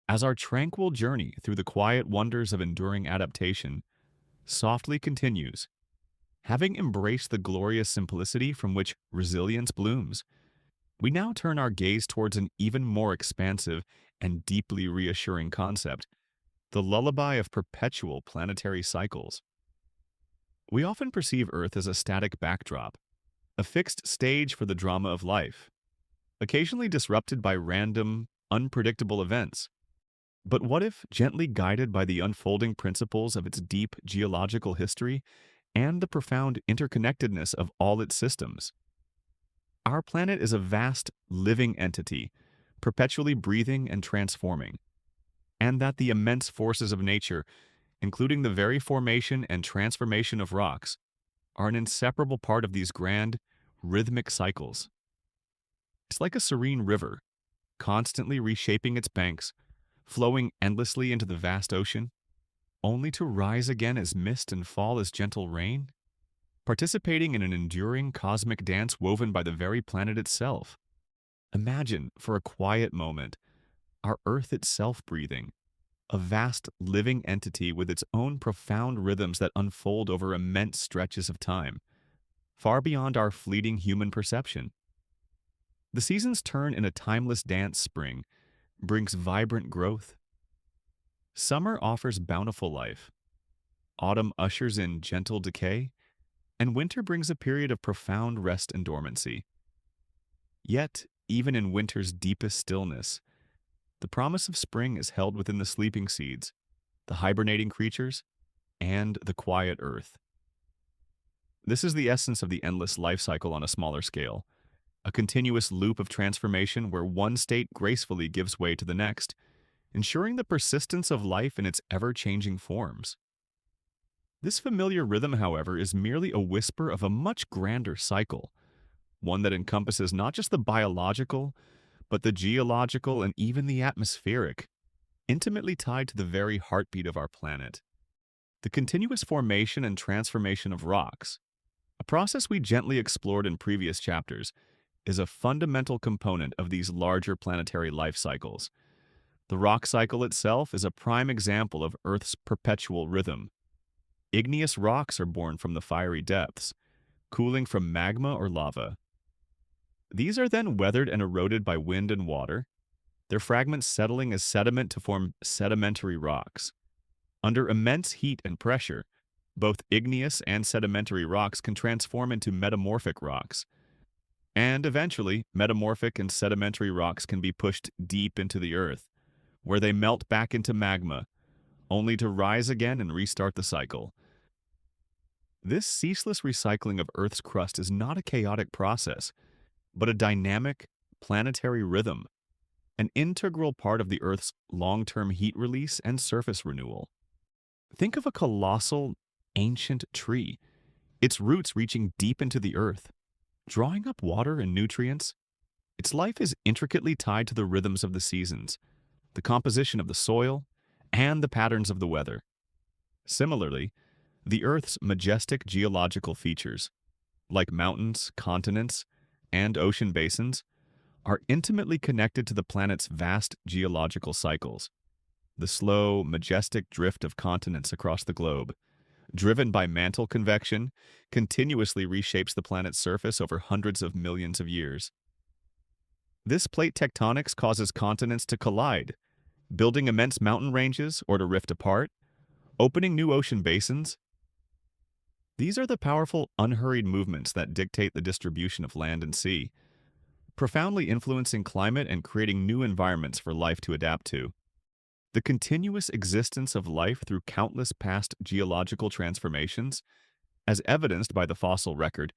As our tranquil journey through the quiet wonders of enduring adaptation softly continues, having embraced the glorious simplicity from which resilience blooms, we now turn our gaze towards an even more expansive and deeply reassuring concept, the lullaby of perpetual planetary cycles. We often perceive Earth as a static backdrop, a fixed stage for the drama of life, occasionally disrupted by random, unpredictable events. But what if, gently guided by the unfolding principles of its deep geological history and the profound interconnectedness of all its systems, our planet is a vast, living entity, perpetually breathing and transforming, and that the immense forces of nature, including the very formation and transformation of rocks, are an inseparable part of these grand, rhythmic cycles. It's like a serene river, constantly reshaping its banks, flowing endlessly into the vast ocean, only to rise again as mist and fall as gentle rain, participating in an enduring cosmic dance woven by the very planet itself. Imagine, for a quiet moment, our Earth itself breathing, a vast living entity with its own profound rhythms that unfold over immense stretches of time, far beyond our fleeting human perception. The seasons turn in a timeless dance. Spring brings vibrant growth. Summer offers bountiful life. Autumn ushers in gentle decay, and winter brings a period of profound rest and dormancy. Yet, even in winter's deepest stillness, the promise of spring is held within the sleeping seeds, the hibernating creatures, and the quiet earth. This is the essence of the endless life cycle on a smaller scale, a continuous loop of transformation where one state gracefully gives way to the next, ensuring the persistence of life in its ever-changing forms. This familiar rhythm, however, is merely a whisper of a much grander cycle, one that encompasses not just the biological, but the geological and even the atmospheric, intimately tied to the very heartbeat of our planet. The continuous formation and transformation of rocks, a process we gently explored in previous chapters, is a fundamental component of these larger planetary life cycles. The rock cycle itself is a prime example of Earth's perpetual rhythm. Igneous rocks are born from the fiery depths, cooling from magma or lava. These are then weathered and eroded by wind and water, their fragments settling as sediment to form sedimentary rocks. Under immense heat and pressure, both igneous and sedimentary rocks can transform into metamorphic rocks. And eventually, metamorphic and sedimentary rocks can be pushed deep into the earth, where they melt back into magma, only to rise again and restart the cycle. This ceaseless recycling of Earth's crust is not a chaotic process, but a dynamic, planetary rhythm, an integral part of the Earth's long-term heat release and surface renewal. Think of a colossal, ancient tree, its roots reaching deep into the earth, drawing up water and nutrients. Its life is intricately tied to the rhythms of the seasons, the composition of the soil, and the patterns of the weather. Similarly, the Earth's majestic geological features, like mountains, continents, and ocean basins, are intimately connected to the planet's vast geological cycles. The slow, majestic drift of continents across the globe, driven by mantle convection, continuously reshapes the planet's surface over hundreds of millions of years. This plate tectonics causes continents to collide, building immense mountain ranges or to rift apart, opening new ocean basins. These are the powerful, unhurried movements that dictate the distribution of land and sea, profoundly influencing climate and creating new environments for life to adapt to. The continuous existence of life through countless past geological transformations, as evidenced by the fossil record,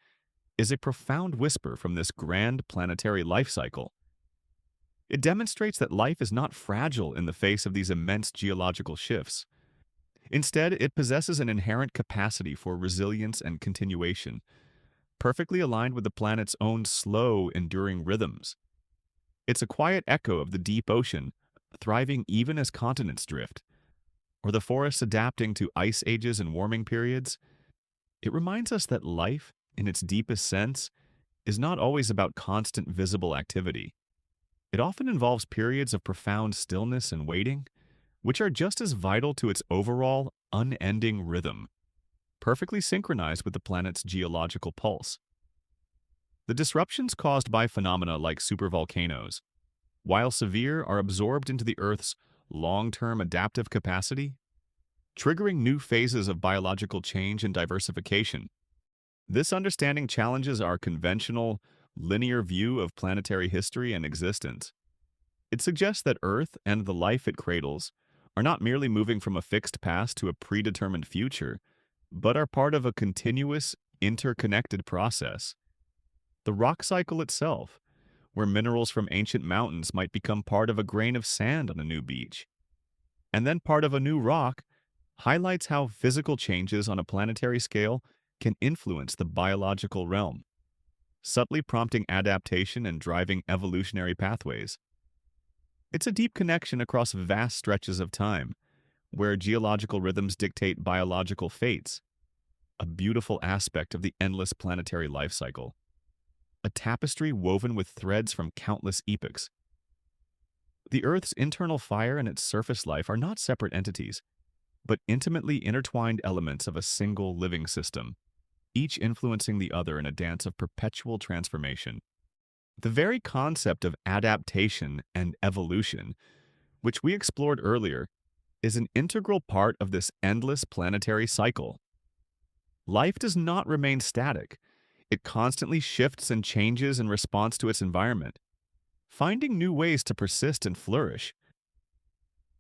is a profound whisper from this grand planetary life cycle. It demonstrates that life is not fragile in the face of these immense geological shifts. Instead, it possesses an inherent capacity for resilience and continuation, perfectly aligned with the planet's own slow, enduring rhythms. It's a quiet echo of the deep ocean, thriving even as continents drift, or the forests adapting to ice ages and warming periods. It reminds us that life, in its deepest sense, is not always about constant visible activity. It often involves periods of profound stillness and waiting, which are just as vital to its overall, unending rhythm, perfectly synchronized with the planet's geological pulse. The disruptions caused by phenomena like supervolcanoes, while severe, are absorbed into the Earth's long-term adaptive capacity, triggering new phases of biological change and diversification. This understanding challenges our conventional, linear view of planetary history and existence. It suggests that Earth and the life it cradles are not merely moving from a fixed past to a predetermined future, but are part of a continuous, interconnected process. The rock cycle itself, where minerals from ancient mountains might become part of a grain of sand on a new beach, and then part of a new rock, highlights how physical changes on a planetary scale can influence the biological realm, subtly prompting adaptation and driving evolutionary pathways. It's a deep connection across vast stretches of time, where geological rhythms dictate biological fates, a beautiful aspect of the endless planetary life cycle. A tapestry woven with threads from countless epochs. The Earth's internal fire and its surface life are not separate entities, but intimately intertwined elements of a single living system, each influencing the other in a dance of perpetual transformation. The very concept of adaptation and evolution, which we explored earlier, is an integral part of this endless planetary cycle. Life does not remain static. It constantly shifts and changes in response to its environment, finding new ways to persist and flourish.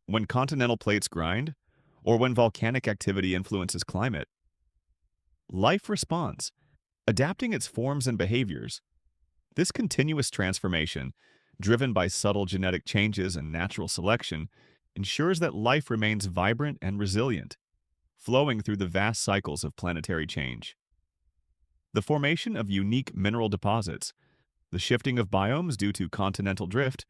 When continental plates grind, or when volcanic activity influences climate, life responds, adapting its forms and behaviors. This continuous transformation, driven by subtle genetic changes and natural selection, ensures that life remains vibrant and resilient, flowing through the vast cycles of planetary change. The formation of unique mineral deposits, the shifting of biomes due to continental drift,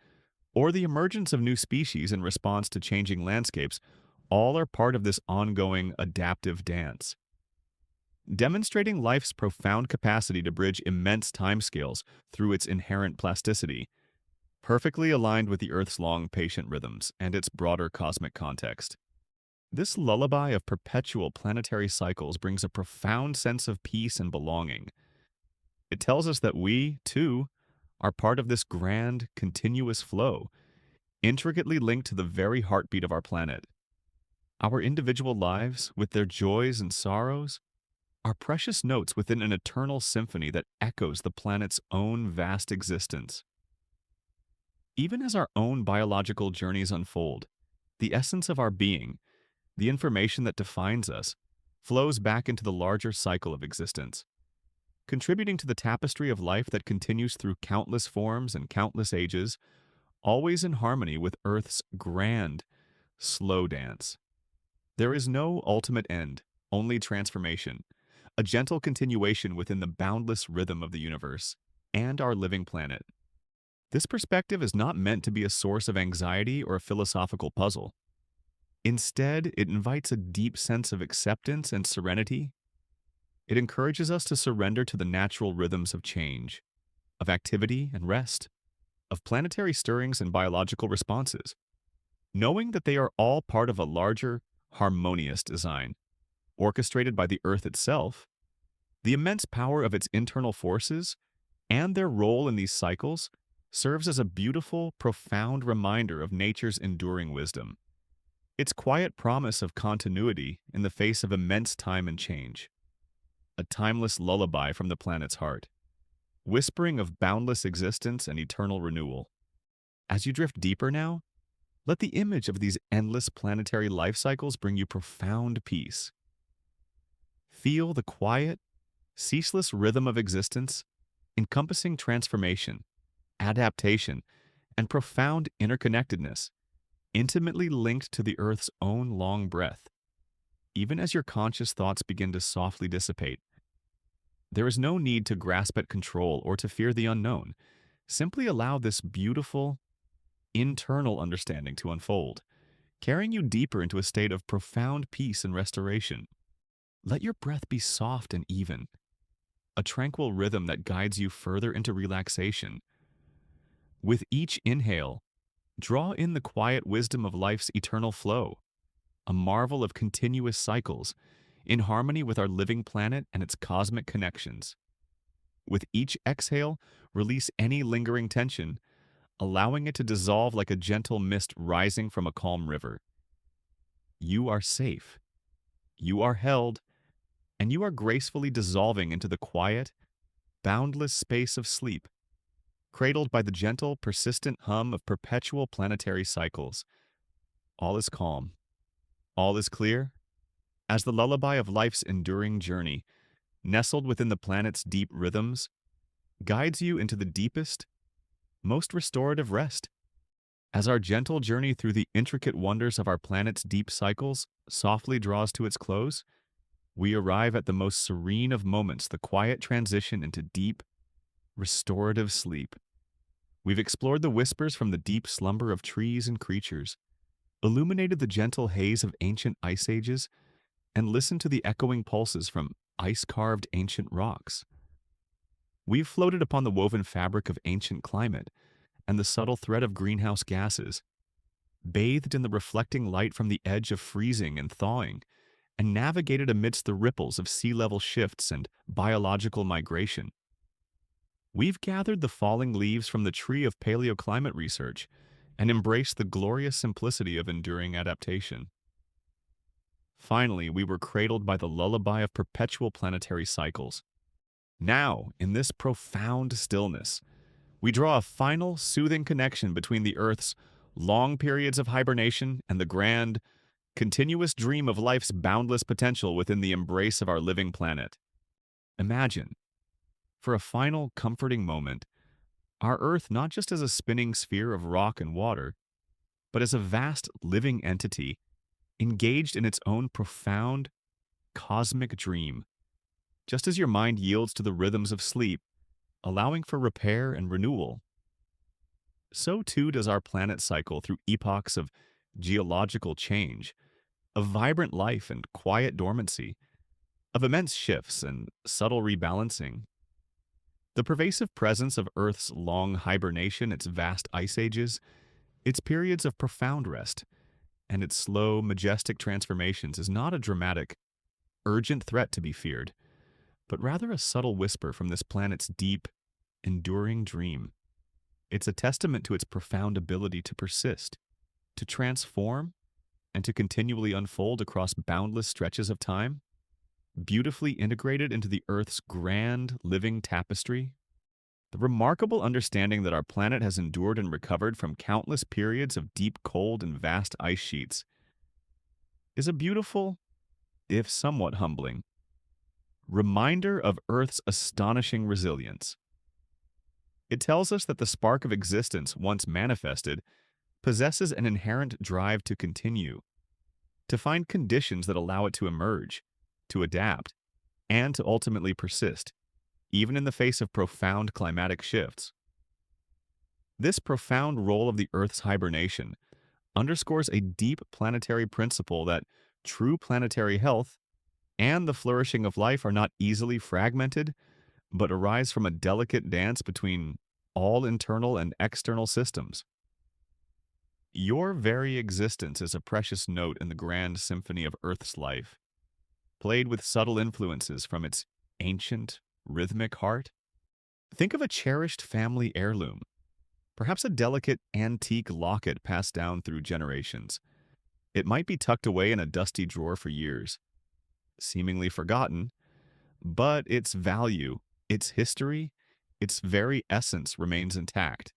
or the emergence of new species in response to changing landscapes, all are part of this ongoing adaptive dance. Demonstrating life's profound capacity to bridge immense timescales through its inherent plasticity, perfectly aligned with the Earth's long, patient rhythms and its broader cosmic context. This lullaby of perpetual planetary cycles brings a profound sense of peace and belonging. It tells us that we, too, are part of this grand, continuous flow, intricately linked to the very heartbeat of our planet. Our individual lives, with their joys and sorrows, are precious notes within an eternal symphony that echoes the planet's own vast existence. Even as our own biological journeys unfold, the essence of our being, the information that defines us, flows back into the larger cycle of existence, contributing to the tapestry of life that continues through countless forms and countless ages, always in harmony with Earth's grand, slow dance. There is no ultimate end, only transformation, a gentle continuation within the boundless rhythm of the universe and our living planet. This perspective is not meant to be a source of anxiety or a philosophical puzzle. Instead, it invites a deep sense of acceptance and serenity. It encourages us to surrender to the natural rhythms of change, of activity and rest, of planetary stirrings and biological responses, knowing that they are all part of a larger, harmonious design, orchestrated by the Earth itself. The immense power of its internal forces and their role in these cycles serves as a beautiful, profound reminder of nature's enduring wisdom, its quiet promise of continuity in the face of immense time and change, a timeless lullaby from the planet's heart, whispering of boundless existence and eternal renewal. As you drift deeper now, let the image of these endless planetary life cycles bring you profound peace. Feel the quiet, ceaseless rhythm of existence, encompassing transformation, adaptation, and profound interconnectedness, intimately linked to the Earth's own long breath. Even as your conscious thoughts begin to softly dissipate, there is no need to grasp at control or to fear the unknown. Simply allow this beautiful, internal understanding to unfold, carrying you deeper into a state of profound peace and restoration. Let your breath be soft and even, a tranquil rhythm that guides you further into relaxation. With each inhale, draw in the quiet wisdom of life's eternal flow, a marvel of continuous cycles, in harmony with our living planet and its cosmic connections. With each exhale, release any lingering tension, allowing it to dissolve like a gentle mist rising from a calm river. You are safe. You are held, and you are gracefully dissolving into the quiet, boundless space of sleep, cradled by the gentle, persistent hum of perpetual planetary cycles. All is calm. All is clear, as the lullaby of life's enduring journey, nestled within the planet's deep rhythms, guides you into the deepest, most restorative rest. As our gentle journey through the intricate wonders of our planet's deep cycles softly draws to its close, we arrive at the most serene of moments, the quiet transition into deep, restorative sleep. We've explored the whispers from the deep slumber of trees and creatures, illuminated the gentle haze of ancient ice ages, and listened to the echoing pulses from ice-carved ancient rocks. We've floated upon the woven fabric of ancient climate, and the subtle threat of greenhouse gases, bathed in the reflecting light from the edge of freezing and thawing, and navigated amidst the ripples of sea level shifts and biological migration. We've gathered the falling leaves from the tree of paleoclimate research and embraced the glorious simplicity of enduring adaptation. Finally, we were cradled by the lullaby of perpetual planetary cycles. Now, in this profound stillness, we draw a final, soothing connection between the Earth's long periods of hibernation and the grand, continuous dream of life's boundless potential within the embrace of our living planet. Imagine, for a final, comforting moment, our Earth not just as a spinning sphere of rock and water, but as a vast living entity engaged in its own profound, cosmic dream. Just as your mind yields to the rhythms of sleep, allowing for repair and renewal, so too does our planet cycle through epochs of geological change, of vibrant life and quiet dormancy, of immense shifts and subtle rebalancing. The pervasive presence of Earth's long hibernation, its vast ice ages, its periods of profound rest, and its slow, majestic transformations is not a dramatic, urgent threat to be feared, but rather a subtle whisper from this planet's deep, enduring dream. It's a testament to its profound ability to persist, to transform, and to continually unfold across boundless stretches of time, beautifully integrated into the Earth's grand, living tapestry. The remarkable understanding that our planet has endured and recovered from countless periods of deep cold and vast ice sheets is a beautiful, if somewhat humbling, reminder of Earth's astonishing resilience. It tells us that the spark of existence, once manifested, possesses an inherent drive to continue, to find conditions that allow it to emerge, to adapt, and to ultimately persist, even in the face of profound climatic shifts. This profound role of the Earth's hibernation underscores a deep planetary principle that true planetary health and the flourishing of life are not easily fragmented, but arise from a delicate dance between all internal and external systems. Your very existence is a precious note in the grand symphony of Earth's life, played with subtle influences from its ancient, rhythmic heart. Think of a cherished family heirloom, perhaps a delicate antique locket passed down through generations. It might be tucked away in a dusty drawer for years, seemingly forgotten, but its value, its history, its very essence remains intact,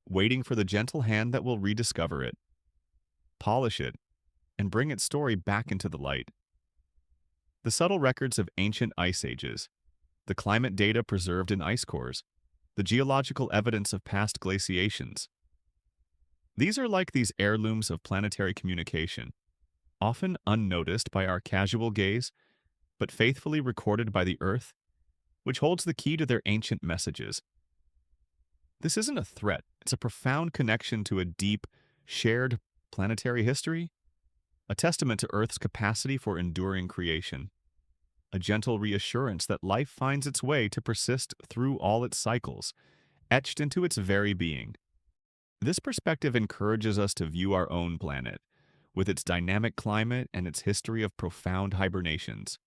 waiting for the gentle hand that will rediscover it, polish it, and bring its story back into the light. The subtle records of ancient ice ages, the climate data preserved in ice cores, the geological evidence of past glaciations. These are like these heirlooms of planetary communication, often unnoticed by our casual gaze, but faithfully recorded by the Earth, which holds the key to their ancient messages. This isn't a threat, it's a profound connection to a deep, shared planetary history, a testament to Earth's capacity for enduring creation, a gentle reassurance that life finds its way to persist through all its cycles, etched into its very being. This perspective encourages us to view our own planet, with its dynamic climate and its history of profound hibernations,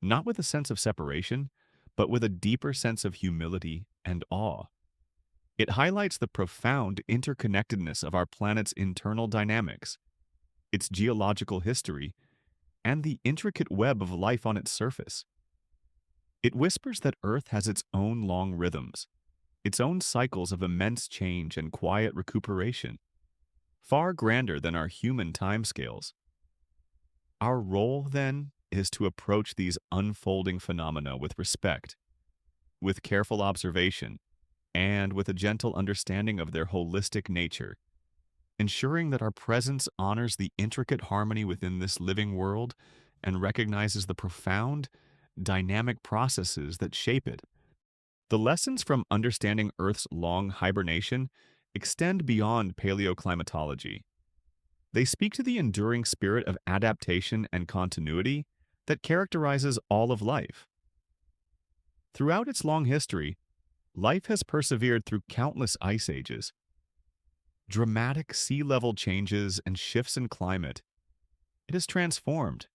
not with a sense of separation, but with a deeper sense of humility and awe. It highlights the profound interconnectedness of our planet's internal dynamics, its geological history, and the intricate web of life on its surface. It whispers that Earth has its own long rhythms, its own cycles of immense change and quiet recuperation, far grander than our human timescales. Our role, then, is to approach these unfolding phenomena with respect, with careful observation, and with a gentle understanding of their holistic nature, ensuring that our presence honors the intricate harmony within this living world and recognizes the profound, dynamic processes that shape it. The lessons from understanding Earth's long hibernation extend beyond paleoclimatology. They speak to the enduring spirit of adaptation and continuity that characterizes all of life. Throughout its long history, life has persevered through countless ice ages, dramatic sea level changes and shifts in climate, it has transformed,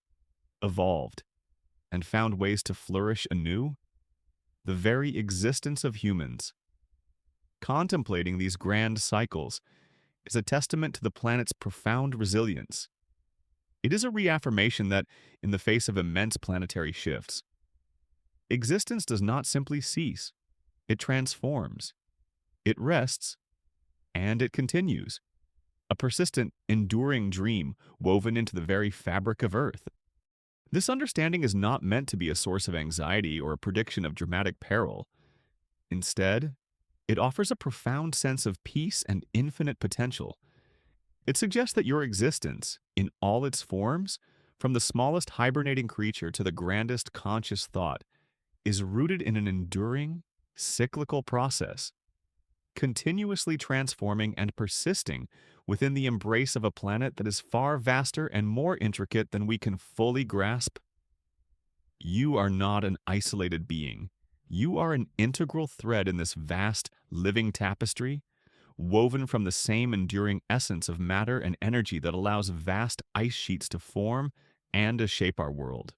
evolved, and found ways to flourish anew. The very existence of humans, contemplating these grand cycles, is a testament to the planet's profound resilience. It is a reaffirmation that, in the face of immense planetary shifts, existence does not simply cease, it transforms, it rests, and it continues. A persistent, enduring dream woven into the very fabric of Earth. This understanding is not meant to be a source of anxiety or a prediction of dramatic peril. Instead, it offers a profound sense of peace and infinite potential. It suggests that your existence, in all its forms, from the smallest hibernating creature to the grandest conscious thought, is rooted in an enduring, cyclical process, continuously transforming and persisting within the embrace of a planet that is far vaster and more intricate than we can fully grasp. You are not an isolated being. You are an integral thread in this vast, living tapestry, woven from the same enduring essence of matter and energy that allows vast ice sheets to form and to shape our world.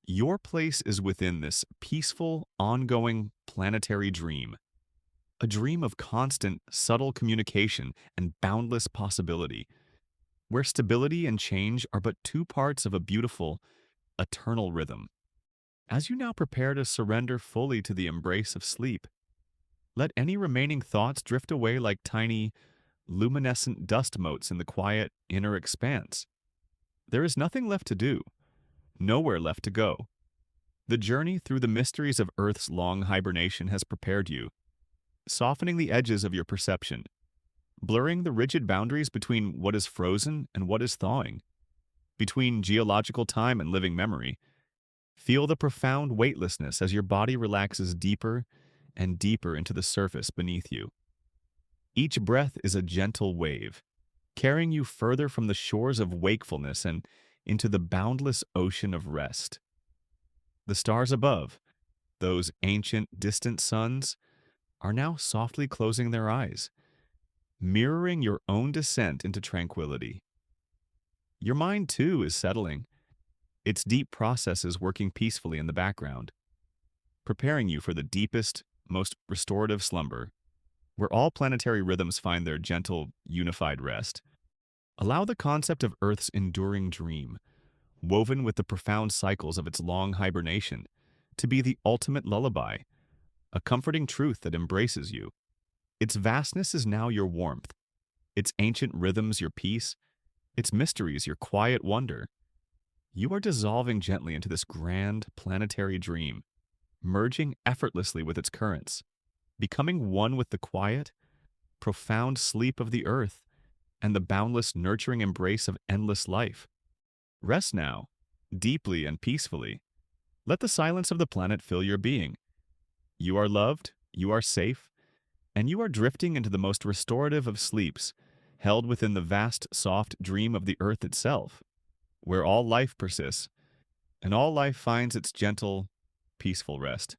Your place is within this peaceful, ongoing planetary dream, a dream of constant, subtle communication and boundless possibility, where stability and change are but two parts of a beautiful, eternal rhythm. As you now prepare to surrender fully to the embrace of sleep, let any remaining thoughts drift away like tiny, luminescent dust motes in the quiet, inner expanse. There is nothing left to do, nowhere left to go. The journey through the mysteries of Earth's long hibernation has prepared you, softening the edges of your perception, blurring the rigid boundaries between what is frozen and what is thawing, between geological time and living memory. Feel the profound weightlessness as your body relaxes deeper and deeper into the surface beneath you. Each breath is a gentle wave, carrying you further from the shores of wakefulness and into the boundless ocean of rest. The stars above, those ancient, distant suns, are now softly closing their eyes, mirroring your own descent into tranquility. Your mind, too, is settling, its deep processes working peacefully in the background, preparing you for the deepest, most restorative slumber, where all planetary rhythms find their gentle, unified rest. Allow the concept of Earth's enduring dream, woven with the profound cycles of its long hibernation, to be the ultimate lullaby, a comforting truth that embraces you. Its vastness is now your warmth, its ancient rhythms your peace, its mysteries your quiet wonder. You are dissolving gently into this grand planetary dream, merging effortlessly with its currents, becoming one with the quiet, profound sleep of the earth and the boundless nurturing embrace of endless life. Rest now, deeply and peacefully. Let the silence of the planet fill your being. You are loved, you are safe, and you are drifting into the most restorative of sleeps, held within the vast, soft dream of the earth itself, where all life persists, and all life finds its gentle, peaceful rest.